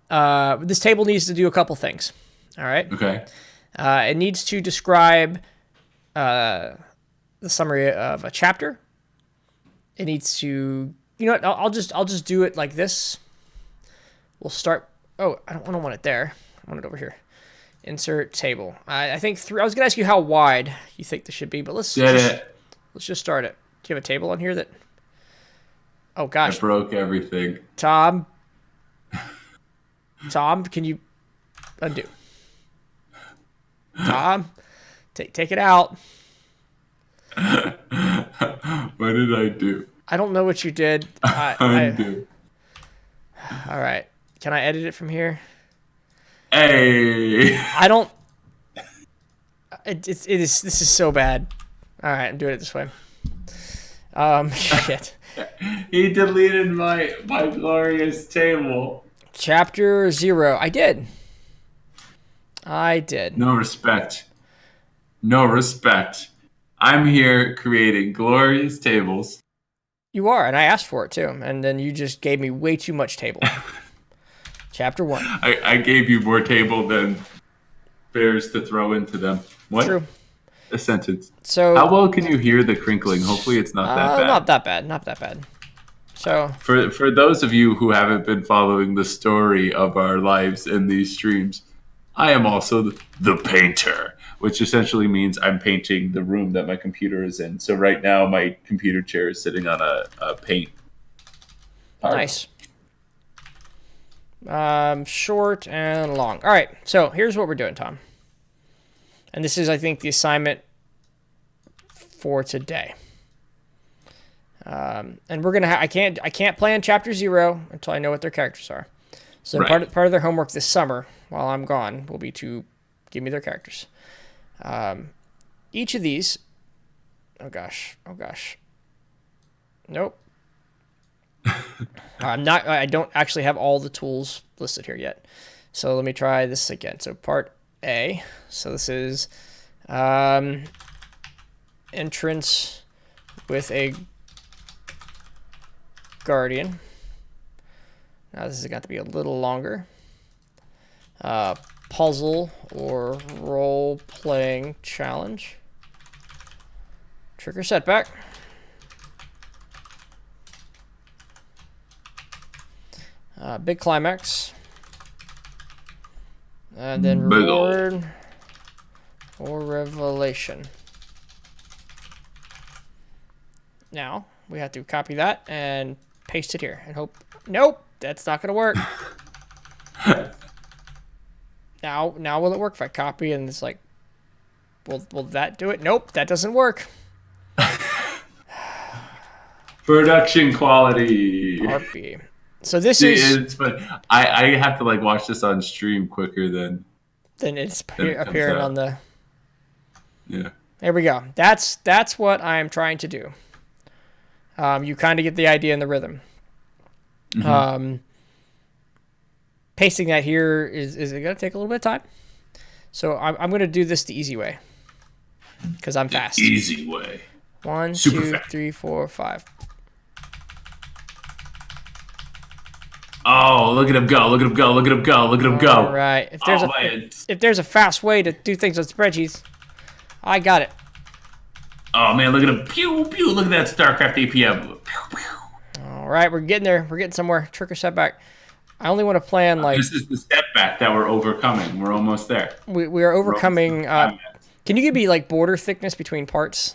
this table needs to do a couple things. All right? Okay. It needs to describe the summary of a chapter. It needs to, I'll just do it like this. We'll start. Oh, I don't want it there. I want it over here. Insert table. I think I was gonna ask you how wide you think this should be, but let's just start it. Do you have a table on here that? Oh gosh! I broke everything. Tom, can you undo? Tom, take it out. What did I do? I don't know what you did. Undo. All right. Can I edit it from here? Hey. I don't. This is so bad. All right, I'm doing it this way. Shit. He deleted my glorious table. Chapter 0. I did. No respect. I'm here creating glorious tables. You are, and I asked for it too, and then you just gave me way too much table. Chapter 1. I gave you more table than bears to throw into them. What? True. A sentence. So, How well can you hear the crinkling? Hopefully it's not that bad. not that bad. Not that bad. So, For those of you who haven't been following the story of our lives in these streams, I am also the painter, which essentially means I'm painting the room that my computer is in. So right now my computer chair is sitting on a paint pile. nice. Short and long. All right. So here's what we're doing, Tom. And this is, I think, the assignment for today. And we're gonna. I can't plan Chapter 0 until I know what their characters are. So Right. part of their homework this summer, while I'm gone, will be to give me their characters. Each of these. Oh gosh. Nope. I don't actually have all the tools listed here yet. So let me try this again. So part A. So this is entrance with a guardian. Now this has got to be a little longer. Puzzle or role-playing challenge. Trigger setback. Big climax. And then reward or revelation. Now, we have to copy that and paste it here and hope. Nope, that's not going to work. Now will it work if I copy and it's like, will that do it? Nope, that doesn't work. Production quality. RP. So this See, is. it's funny. I have to like watch this on stream quicker than. Then it's Then it comes appearing out. on the. Yeah. There we go. That's what I'm trying to do. You kind of get the idea and the rhythm. Pasting that here is it going to take a little bit of time? So I'm going to do this the easy way because I'm fast. Easy way. 1, Super 2, fast. 3, 4, 5. Oh, look at him go! Look at him go! Look at him go! Look at him go! All right. If there's a fast way to do things on spreadsheets, I got it. Oh man, look at him! Pew pew! Look at that StarCraft APM! Pew, pew. All right, we're getting there. We're getting somewhere. Trigger setback. I only want to plan like This is the setback that we're overcoming. We're almost there. we are overcoming. We're almost there. Can you give me like border thickness between parts?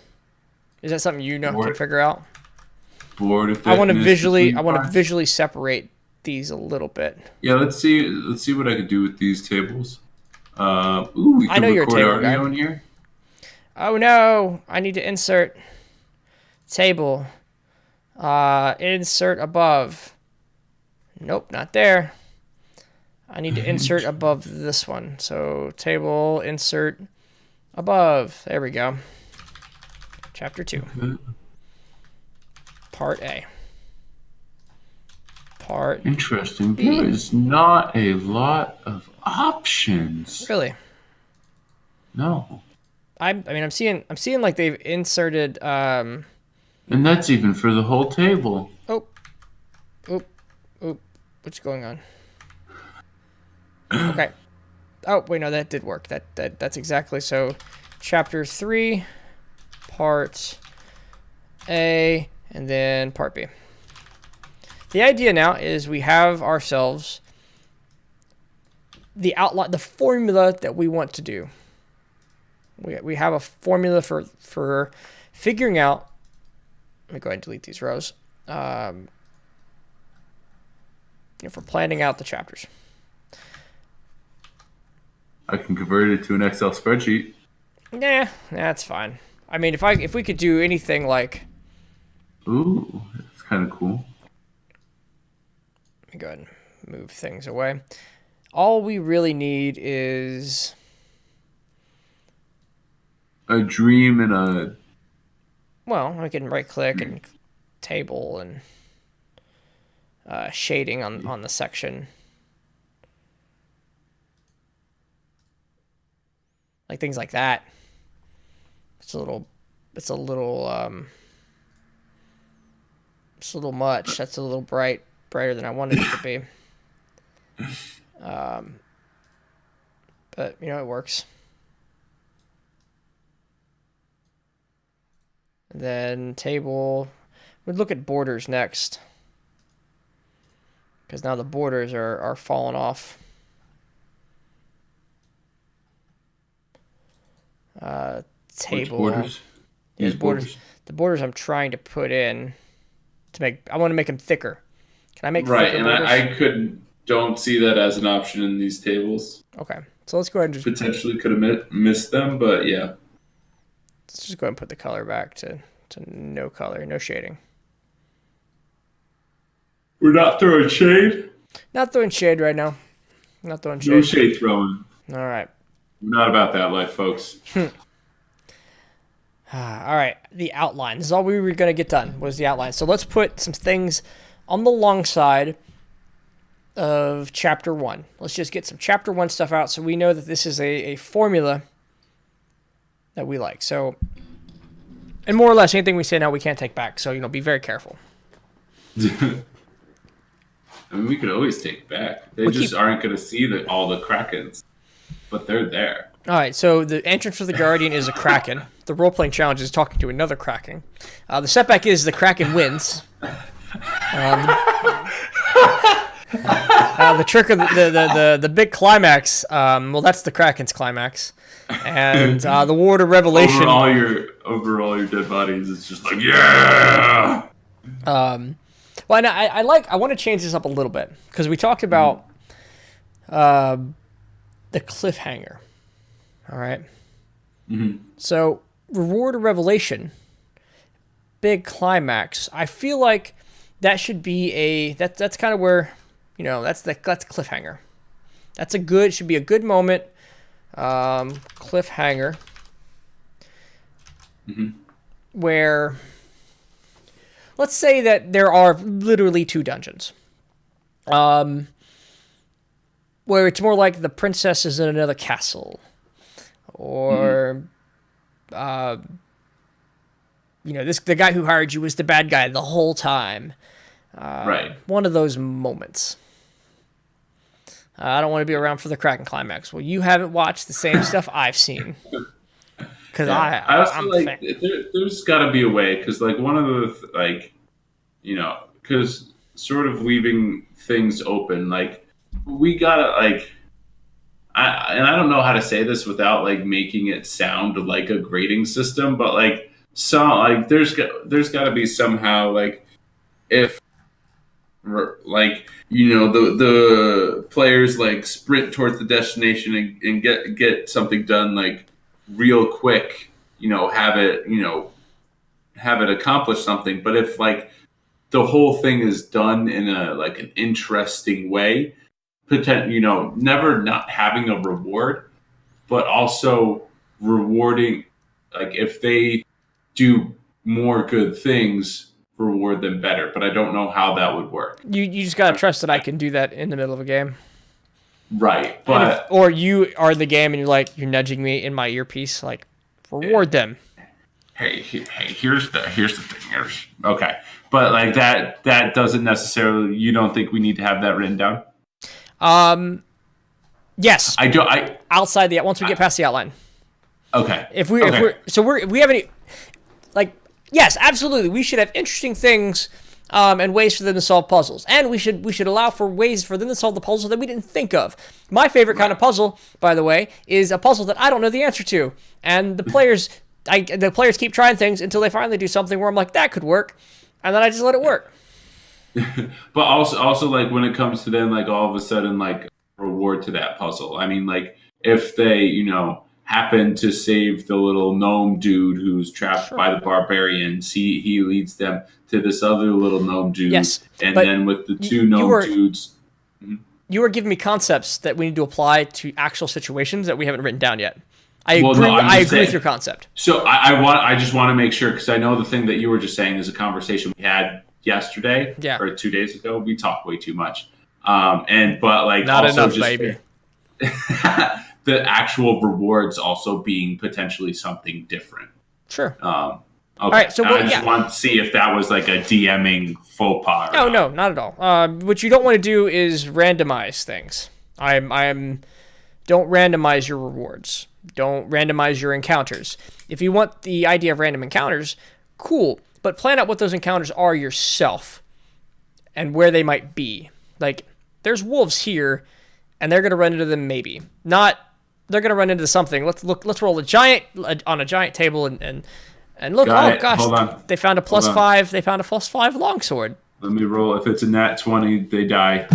Is that something you know can figure out? Board of I want to thickness between visually separate these a little bit. Yeah, let's see what I could do with these tables. We I can know you're a record table audio guy. in here. Oh no! I need to insert table. Insert above. Nope, not there. I need to insert above this one. So table, insert above. There we go. Chapter 2. Part A. Part. Interesting. There is not a lot of options. Really? No. I mean, I'm seeing like they've inserted. And that's even for the whole table. What's going on? Okay. Oh wait, no, that did work. That's exactly so. Chapter 3, Part A, and then Part B. The idea now is we have ourselves the outline, the formula that we want to do. We have a formula for figuring out. Let me go ahead and delete these rows. For planning out the chapters. I can convert it to an Excel spreadsheet. Nah, that's fine. I mean, if we could do anything like. Ooh, that's kind of cool. Let me go ahead and move things away. All we really need is A dream and a. well, I can right click and table and shading on the section. Like things like that. It's a little much. That's a little brighter than I wanted it to be. But it works. And then table. We'd look at borders next. Because now the borders are falling off. Table. Which borders? Yes, These borders. The borders I'm trying to put in I want to make them thicker. Can I make Right, thicker and borders? I don't see that as an option in these tables. Okay, so let's go ahead and Potentially could have missed them, but yeah. let's just go ahead and put the color back to no color, no shading. We're not throwing shade. Not throwing shade right now. Not throwing No shade. shade throwing. All right. We're not about that life, folks. All right, the outline. This is all we were going to get done, was the outline. So let's put some things on the long side of Chapter 1. Let's just get some Chapter 1 stuff out so we know that this is a formula that we like. So, and more or less, anything we say now we can't take back. So, be very careful. I mean, we could always take back. They just aren't going to see all the Krakens, but they're there. All right, so the entrance for the Guardian is a Kraken. The role-playing challenge is talking to another Kraken. The setback is the Kraken wins. The trick of the big climax, that's the Kraken's climax. And the Ward of Revelation... Over all your dead bodies, it's just like, yeah! Well, and I want to change this up a little bit, because we talked about the cliffhanger. All right. Mm-hmm. So, Reward of Revelation, big climax. I feel like that should be that's kind of where, that's cliffhanger. Should be a good moment. Cliffhanger. Mm-hmm. Where, let's say that there are literally 2 dungeons. Where it's more like the princess is in another castle. Or, the guy who hired you was the bad guy the whole time. Right. One of those moments. I don't want to be around for the Kraken climax. Well, you haven't watched the same stuff I've seen. Because I also there's got to be a way, because one of the because sort of leaving things open, we gotta I don't know how to say this without making it sound like a grading system, but there's got to be somehow if the players sprint towards the destination and get something done real quick, have it accomplish something. But if the whole thing is done in an interesting way, never not having a reward, but also rewarding, if they do more good things, reward them better. But I don't know how that would work. You just gotta trust that I can do that in the middle of a game. Right, but or you are the game and you're nudging me in my earpiece, reward them. Hey, here's the thing. Okay, but that doesn't necessarily. You don't think we need to have that written down? Yes. I do. Outside once we get past the outline. Okay. If we have any, yes, absolutely. We should have interesting things, and ways for them to solve puzzles, and we should allow for ways for them to solve the puzzle that we didn't think of. My favorite kind of puzzle, by the way, is a puzzle that I don't know the answer to, and the players keep trying things until they finally do something where I'm like, that could work, and then I just let it work. But also when it comes to then all of a sudden reward to that puzzle. I mean if they happen to save the little gnome dude who's trapped by the barbarians, he leads them to this other little gnome dude. Yes, and then with the 2 gnome dudes. You are giving me concepts that we need to apply to actual situations that we haven't written down yet. I agree with your concept. So I just want to make sure, because I know the thing that you were just saying is a conversation we had yesterday or 2 days ago. We talked way too much. Not enough, baby. The actual rewards also being potentially something different. Sure. Okay. right, so I just want to see if that was like a DMing faux pas. No, not at all. What you don't want to do is randomize things. Don't randomize your rewards. Don't randomize your encounters. If you want the idea of random encounters, cool, but plan out what those encounters are yourself and where they might be. Like, there's wolves here, and they're gonna run into them maybe. Not they're gonna run into something. Let's roll a giant on a giant table and look. Gosh, hold on. They found a +5. They found a +5 longsword. Let me roll. If it's a nat 20, they die.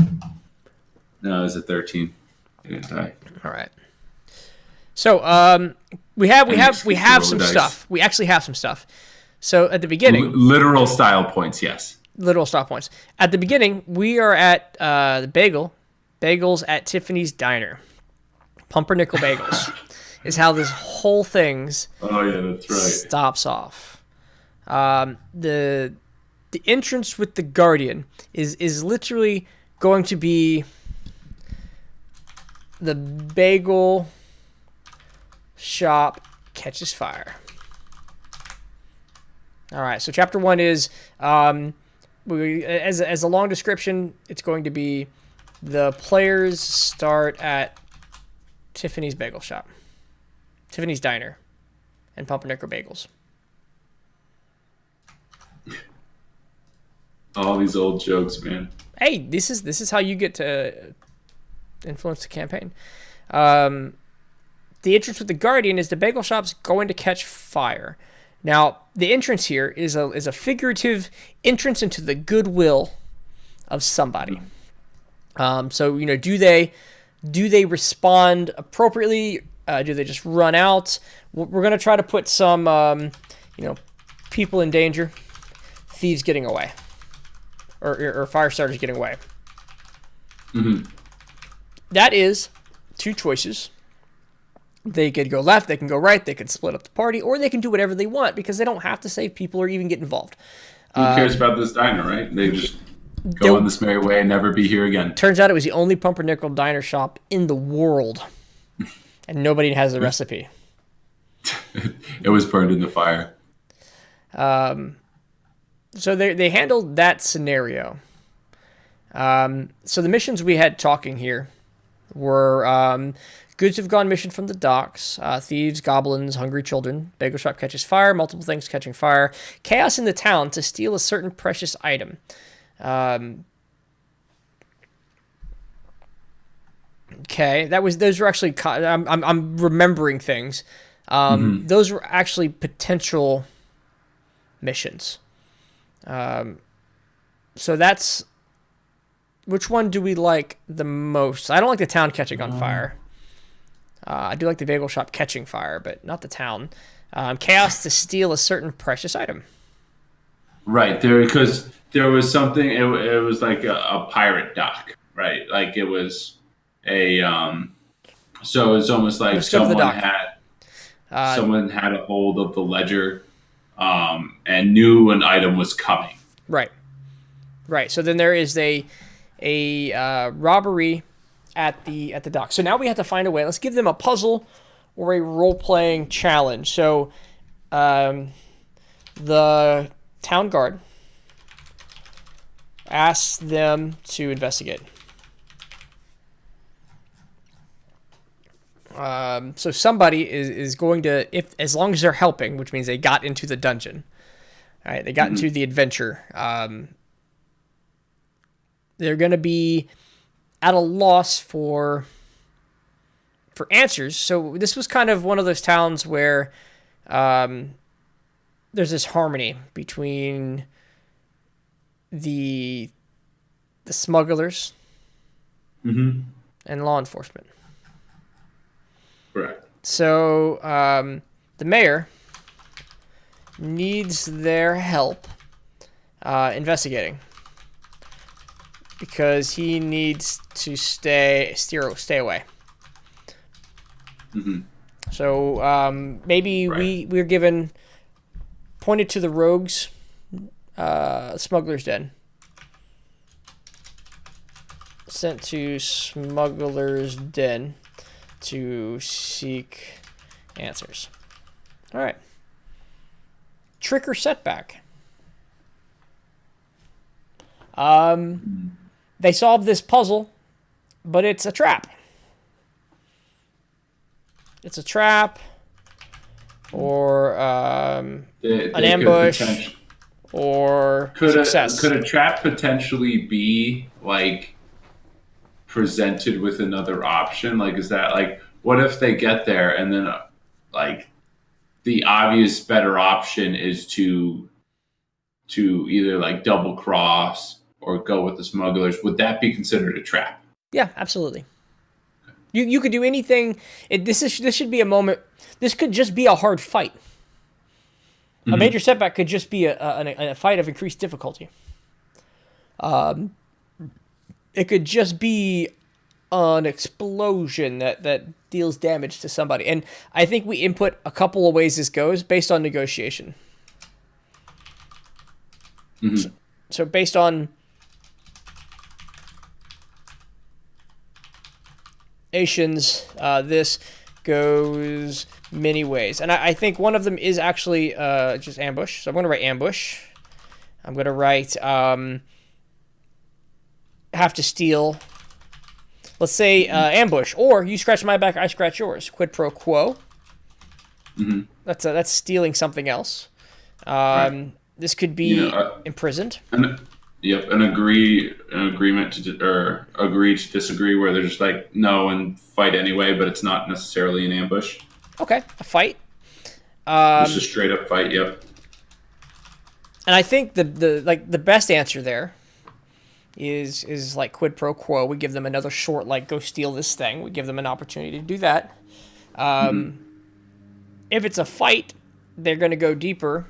No, it's a 13. They didn't die. All right. So we have some stuff. We actually have some stuff. So at the beginning, literal style points, yes. Literal style points. At the beginning, we are at the Bagels at Tiffany's Diner. Pumpernickel Bagels is how this whole thing's stops off. The entrance with the Guardian is literally going to be the bagel shop catches fire. All right, so chapter 1 is as a long description, it's going to be the players start at Tiffany's Bagel Shop, Tiffany's Diner, and Pumpernickel Bagels. All these old jokes, man. Hey, this is how you get to influence the campaign. The entrance with the Guardian is the bagel shop's going to catch fire. Now, the entrance here is a figurative entrance into the goodwill of somebody. So, do they respond appropriately? Do they just run out? We're going to try to put some, people in danger, thieves getting away, or fire starters getting away. Mm-hmm. That is 2 choices. They could go left, they can go right, they can split up the party, or they can do whatever they want because they don't have to save people or even get involved. Who cares about this diner, right? They just go on this merry way and never be here again. Turns out it was the only Pumpernickel diner shop in the world, and nobody has the recipe. It was burned in the fire. So they handled that scenario. So the missions we had talking here were goods have gone mission from the docks, thieves, goblins, hungry children, bagel shop catches fire, multiple things catching fire, chaos in the town to steal a certain precious item. Okay, those were actually I'm remembering things. Those were actually potential missions. So that's which one do we like the most? I don't like the town catching on fire. I do like the bagel shop catching fire, but not the town. Chaos to steal a certain precious item. Right, because there was something. It was like a pirate dock, right? Like it was a. So it's almost like someone had a hold of the ledger, and knew an item was coming. Right. So then there is a robbery at the dock. So now we have to find a way. Let's give them a puzzle or a role-playing challenge. So the town guard asks them to investigate. So somebody is going to, as long as they're helping, which means they got into the dungeon. All right, they got into the adventure. They're going to be at a loss for answers. So this was kind of one of those towns where there's this harmony between the smugglers and law enforcement. Correct. So the mayor needs their help investigating because he needs to stay away. So maybe we're given pointed to the rogues smuggler's den. Sent to smuggler's den to seek answers. All right. trick or setback. They solve this puzzle, but it's a trap. It's a trap, or an ambush, or success. Could a trap potentially be like presented with another option? Like, is that like, what if they get there and then like the obvious better option is to either like double cross or go with the smugglers? Would that be considered a trap? Yeah, absolutely. You could do anything. This should be a moment. This could just be a hard fight. A major setback could just be a fight of increased difficulty. It could just be an explosion that deals damage to somebody. And I think we input a couple of ways this goes based on negotiation. So based on this goes many ways. And I think one of them is actually just ambush. So I'm going to write ambush. I'm going to write have to steal. Let's say ambush, or you scratch my back, I scratch yours. Quid pro quo. That's stealing something else. Right. This could be imprisoned. An agreement to agree to disagree, where they're just like no and fight anyway, but it's not necessarily an ambush. Okay, a fight. Just a straight up fight. Yep. And I think the best answer there is like quid pro quo. We give them another short, like, go steal this thing. We give them an opportunity to do that. If it's a fight, they're going to go deeper.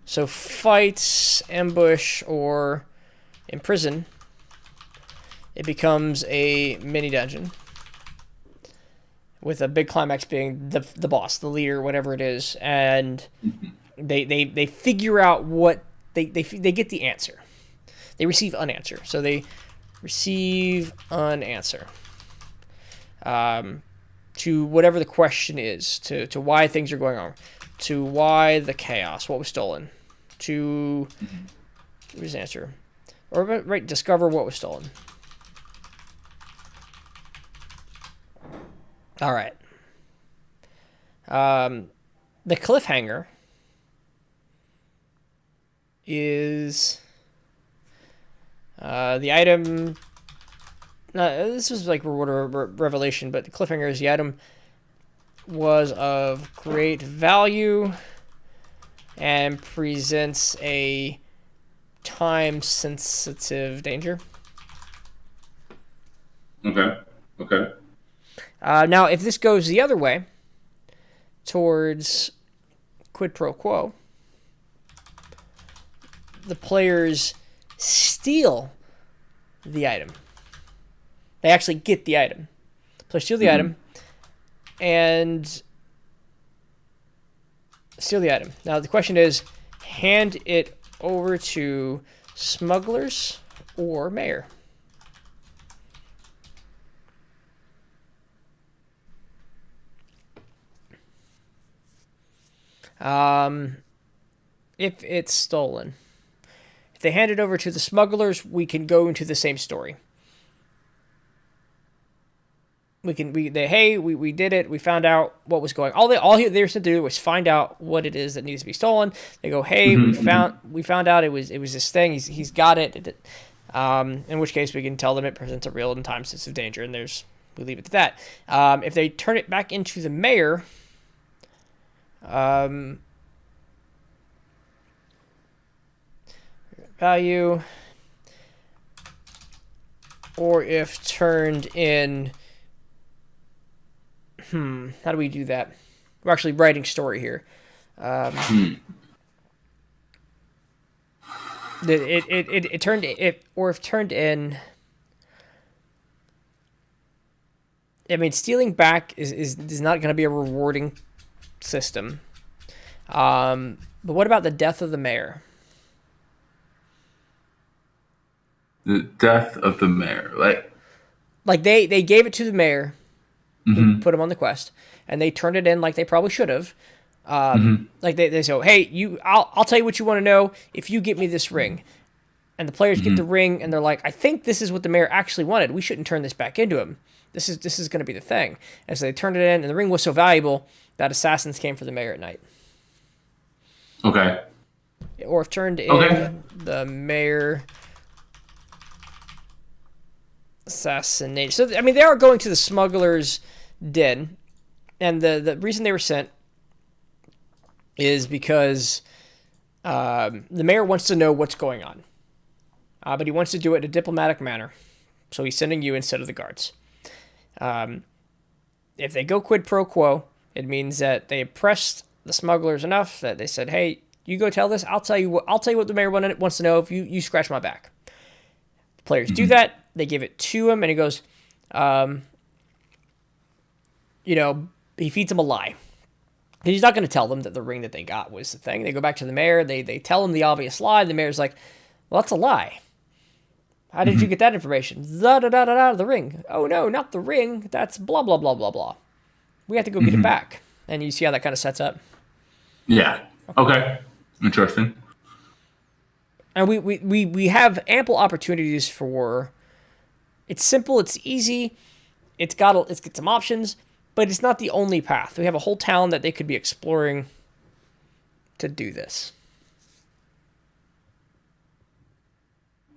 So fight, ambush, or imprison. It becomes a mini dungeon with a big climax being the boss, the leader, whatever it is, and they figure out what they get the answer. They receive an answer. So they receive an answer to whatever the question is, to why things are going on, to why the chaos, what was stolen, to here's the answer, or right, discover what was stolen. All right. The cliffhanger is the item. This was like Reward of Revelation, but the cliffhanger is the item was of great value and presents a time-sensitive danger. Okay. Now, if this goes the other way, towards quid pro quo, the players steal the item. They actually get the item. Players steal the item and steal the item. Now, the question is, hand it over to smugglers or mayor? If it's stolen. If they hand it over to the smugglers, we can go into the same story. We did it. We found out what was going. All they were sent to do was find out what it is that needs to be stolen. They go, hey, we found out it was this thing. He's got it. In which case we can tell them it presents a real and time sensitive danger, and we leave it to that. If they turn it back into the mayor, value, or if turned in. How do we do that? We're actually writing story here. It turned it, or if turned in. I mean, stealing back is not going to be a rewarding system. But what about the death of the mayor? The death of the mayor, like they gave it to the mayor, who put him on the quest, and they turned it in like they probably should have. Like they say, hey, I'll tell you what you want to know if you get me this ring. And the players get the ring, and they're like, I think this is what the mayor actually wanted. We shouldn't turn this back into him. This is going to be the thing. And so they turned it in, and the ring was so valuable that assassins came for the mayor at night. Okay. Or if turned in, the mayor assassinated. So, I mean, they are going to the smuggler's den, and the reason they were sent is because the mayor wants to know what's going on. But he wants to do it in a diplomatic manner. So he's sending you instead of the guards. If they go quid pro quo, it means that they impressed the smugglers enough that they said, hey, you go tell this, I'll tell you what the mayor wants to know if you scratch my back. The players do that, they give it to him, and he goes, he feeds them a lie. He's not going to tell them that the ring that they got was the thing. They go back to the mayor, they tell him the obvious lie, the mayor's like, well, that's a lie. How did you get that information? The ring. Oh, no, not the ring. That's blah, blah, blah, blah, blah. We have to go get it back. And you see how that kind of sets up? Yeah. Okay. Interesting. And we have ample opportunities for... It's simple. It's easy. It's got some options. But it's not the only path. We have a whole town that they could be exploring to do this.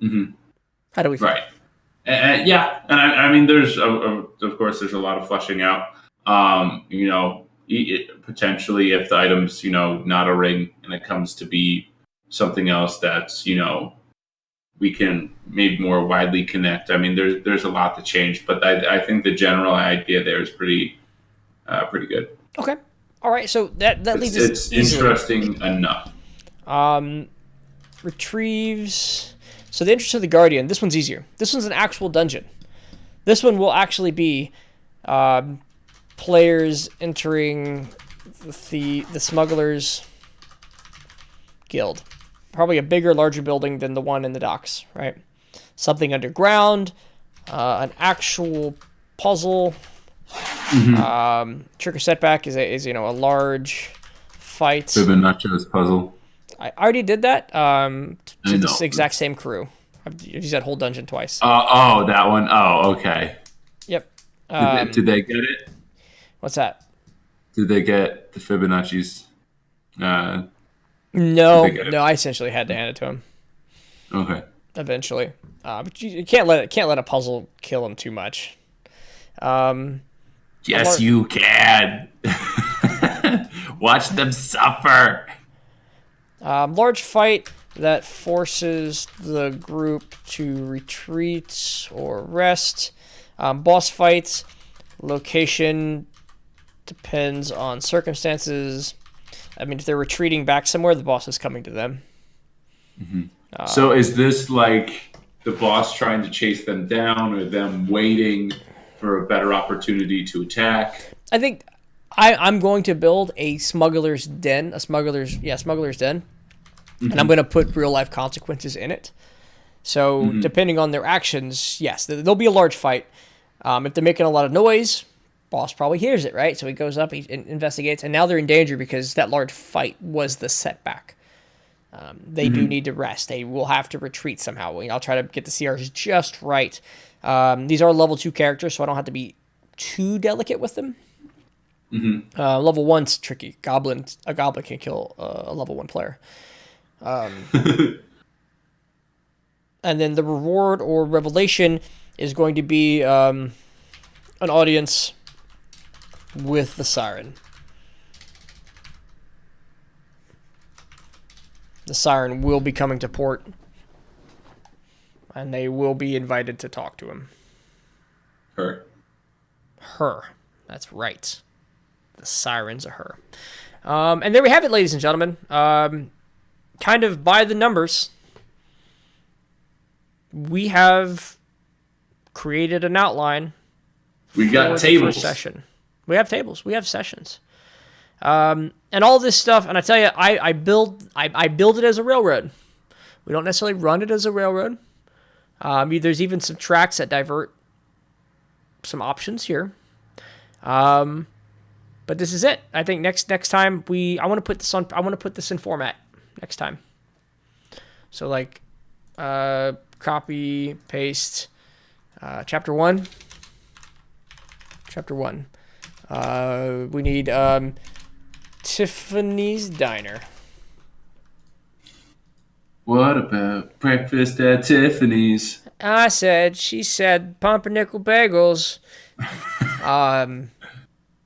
How do we feel? Right. Yeah. And I mean, there's, of course, there's a lot of fleshing out. Potentially if the item's, not a ring and it comes to be something else that's, we can maybe more widely connect. I mean, there's a lot to change, but I think the general idea there is pretty good. Okay. All right. So that leads us. It's interesting enough. Retrieves. So the Interest of the Guardian. This one's easier. This one's an actual dungeon. This one will actually be players entering the Smugglers Guild. Probably a bigger, larger building than the one in the docks, right? Something underground, an actual puzzle. Trick or Setback is a large fight. Fibonacci's puzzle. I already did that to this exact same crew. I've used that whole dungeon twice. Oh, that one. Oh, okay. Yep. Did they get it? What's that? Did they get the Fibonacci's? No, I essentially had to hand it to him. Okay. Eventually, but you can't let a puzzle kill him too much. Yes, you can. Watch them suffer. Large fight that forces the group to retreat or rest. Boss fights. Location depends on circumstances. I mean, if they're retreating back somewhere, the boss is coming to them. So is this like the boss trying to chase them down or them waiting for a better opportunity to attack? I think I'm going to build a smuggler's den, smuggler's den, and I'm going to put real life consequences in it. So depending on their actions, yes, there'll be a large fight. If they're making a lot of noise, boss probably hears it, right? So he goes up, he investigates, and now they're in danger because that large fight was the setback. They do need to rest. They will have to retreat somehow. I'll try to get the CRs just right. These are level 2 characters, so I don't have to be too delicate with them. Level 1's tricky. A goblin can kill a level 1 player. And then the reward or revelation is going to be an audience with the siren. The siren will be coming to port, and they will be invited to talk to him. Her. That's right. The siren's a her. And there we have it, ladies and gentlemen. Kind of by the numbers, we have created an outline. We got tables. Session. We have tables. We have sessions. And all this stuff, and I tell you, I build it as a railroad. We don't necessarily run it as a railroad. There's even some tracks that divert some options here. But this is it. I think next time I want to put this in format next time. So like copy, paste, chapter 1. Chapter 1. We need Tiffany's Diner. What about breakfast at Tiffany's? She said, pumpernickel bagels.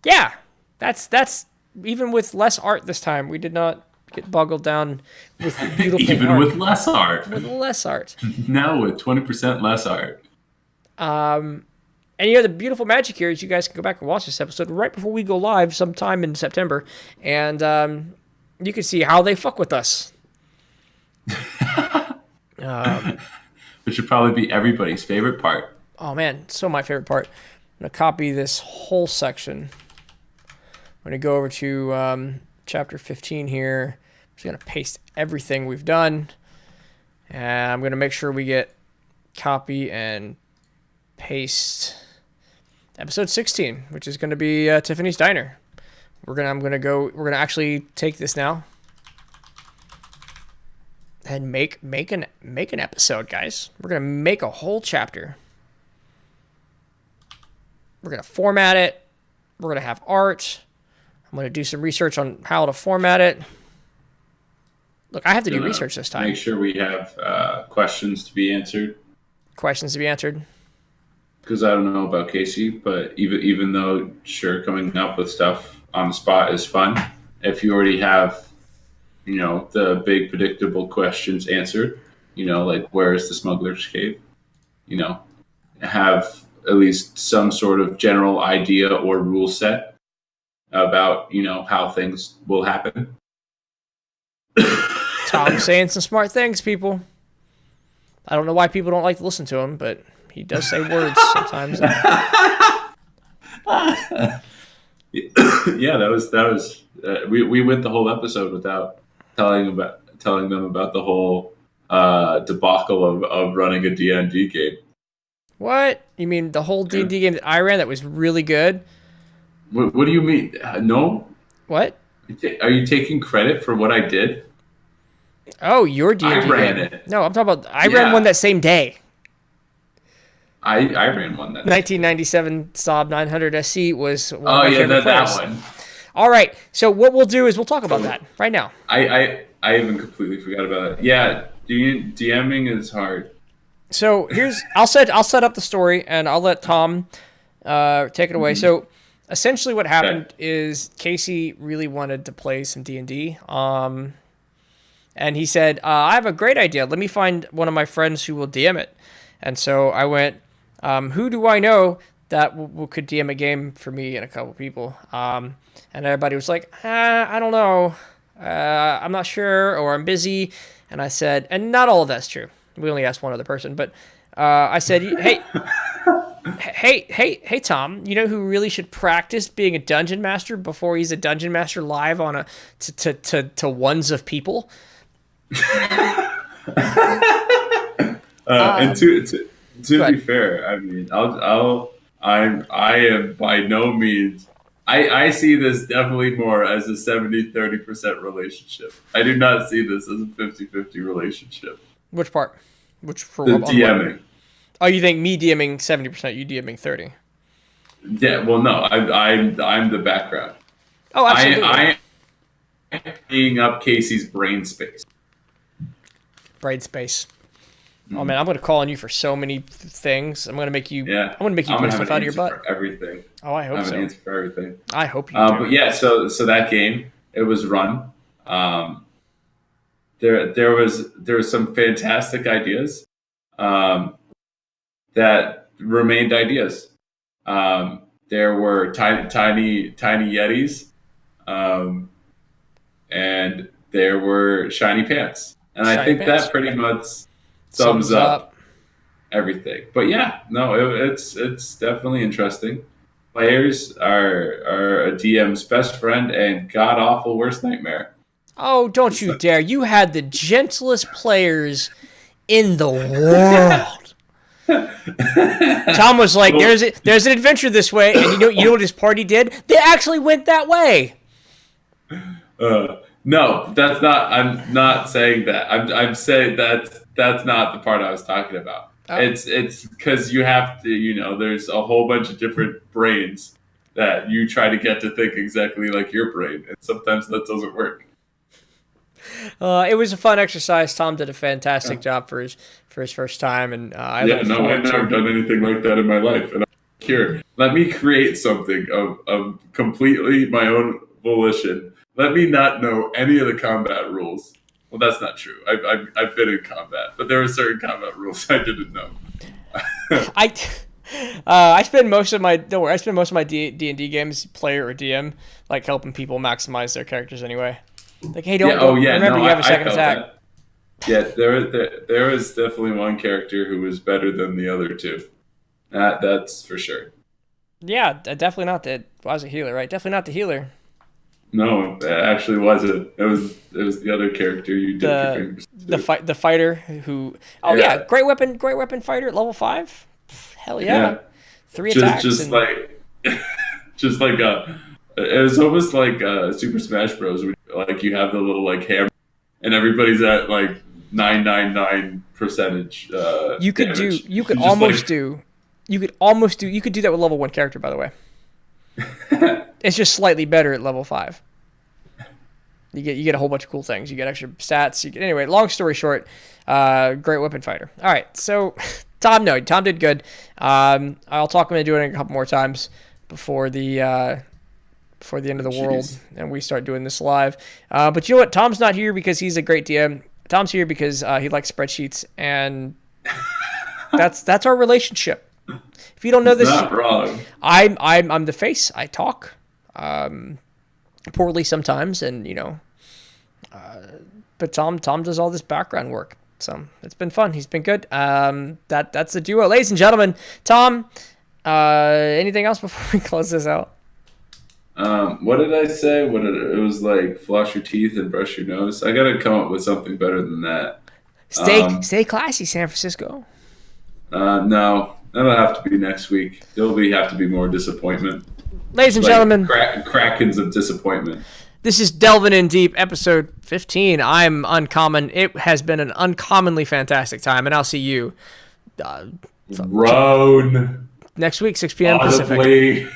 Yeah, that's even with less art this time. We did not get boggled down with beautiful Even art. with less art. With less art. Now with 20% less art. And you know, the beautiful magic here is you guys can go back and watch this episode right before we go live sometime in September, and you can see how they fuck with us. Which should probably be everybody's favorite part. Oh man, so my favorite part. I'm going to copy this whole section. I'm going to go over to chapter 15 here. I'm just going to paste everything we've done. And I'm going to make sure we get copy and paste episode 16, which is going to be Tiffany's Diner. We're going to actually take this now and make an episode, guys. We're going to make a whole chapter. We're going to format it. We're going to have art. I'm going to do some research on how to format it. Look, I have to do research this time. Make sure we have questions to be answered. Questions to be answered. Because I don't know about Casey, but even though, sure, coming up with stuff on the spot is fun, if you already have, you know, the big predictable questions answered, you know, like where is the smuggler's cave? You know, have at least some sort of general idea or rule set about, you know, how things will happen. Tom's saying some smart things, people. I don't know why people don't like to listen to him, but he does say words sometimes. Yeah, that was we went the whole episode without telling them about the whole debacle of running a D&D game. What? You mean the whole D&D game that I ran that was really good? What do you mean? No? What? Are you taking credit for what I did? Oh, your D&D I ran game. it. No, I'm talking about I ran one that same day. I ran one that 1997 Saab 900 SC was one of Oh my yeah, favorite that plays. one. All right, so what we'll do is we'll talk about that right now. I even completely forgot about it. Yeah, DMing is hard. So I'll set up the story and I'll let Tom take it away. Mm-hmm. So essentially what happened is Casey really wanted to play some D&D. And he said, I have a great idea. Let me find one of my friends who will DM it. And so I went, who do I know that could DM a game for me and a couple people? And everybody was like, I don't know. I'm not sure, or I'm busy. And I said, and not all of that's true. We only asked one other person, but I said, hey, Tom, you know who really should practice being a dungeon master before he's a dungeon master live on to ones of people? And to be fair, I mean, I am by no means. I see this definitely more as a 70-30% relationship. I do not see this as a 50-50 relationship. Which part? Which for the what? DMing? Oh, you think me DMing 70%, you DMing 30? Yeah. Well, no, I'm the background. Oh, absolutely. I am freeing up Casey's brain space. Brain space. Oh man, I'm gonna call on you for so many things. I'm gonna make you. Yeah. I'm gonna make you pull stuff out of your butt. For everything. Oh, I hope so. I have an answer for everything. I hope you do. But yeah, so that game, it was run. There was some fantastic ideas that remained ideas. There were tiny Yetis, and there were shiny pants, and I think that pretty much sums up everything. But yeah, no, it's definitely interesting. Players are a DM's best friend and god awful worst nightmare. Oh, don't you dare! You had the gentlest players in the world. Tom was like, "There's an adventure this way," and you know what his party did? They actually went that way. No, that's not. I'm not saying that. I'm saying that's not the part I was talking about. Oh. It's because you have to. There's a whole bunch of different brains that you try to get to think exactly like your brain, and sometimes that doesn't work. It was a fun exercise. Tom did a fantastic job for his first time, and I've never done anything like that in my life. And I'm here, let me create something of completely my own volition. Let me not know any of the combat rules. Well, that's not true. I've been in combat, but there were certain combat rules I didn't know. I spend most of my D&D games, player or DM, like helping people maximize their characters anyway. Like, hey, remember you have a second attack. Yeah, there was definitely one character who was better than the other two. That's for sure. Yeah, definitely not the. I was a healer, right? Definitely not the healer. No, it actually wasn't. It was the other character you did your fingers to. The fighter who. Oh yeah, great weapon fighter at level 5. Hell yeah. 3 attacks. Just like it was almost like Super Smash Bros. Like you have the little like hammer, and everybody's at like 999 percentage. You could damage. You could do that with level 1 character, by the way. It's just slightly better at level 5. You get a whole bunch of cool things. You get extra stats. Anyway, long story short, great weapon fighter. All right, so Tom did good. I'll talk him into doing it a couple more times before the end of the world and we start doing this live. But you know what? Tom's not here because he's a great DM. Tom's here because he likes spreadsheets, and that's our relationship. If you don't know this, not wrong. I'm the face. I talk poorly sometimes, and but Tom does all this background work. So it's been fun. He's been good. That's the duo, ladies and gentlemen. Tom, anything else before we close this out? What did I say? It was like floss your teeth and brush your nose. I gotta come up with something better than that. Stay classy, San Francisco. No, that'll have to be next week. There'll have to be more disappointment. Ladies and gentlemen, krakens of disappointment. This is Delvin in Deep, episode 15. I'm Uncommon. It has been an uncommonly fantastic time, and I'll see you Roan next week, 6 p.m. Pacific.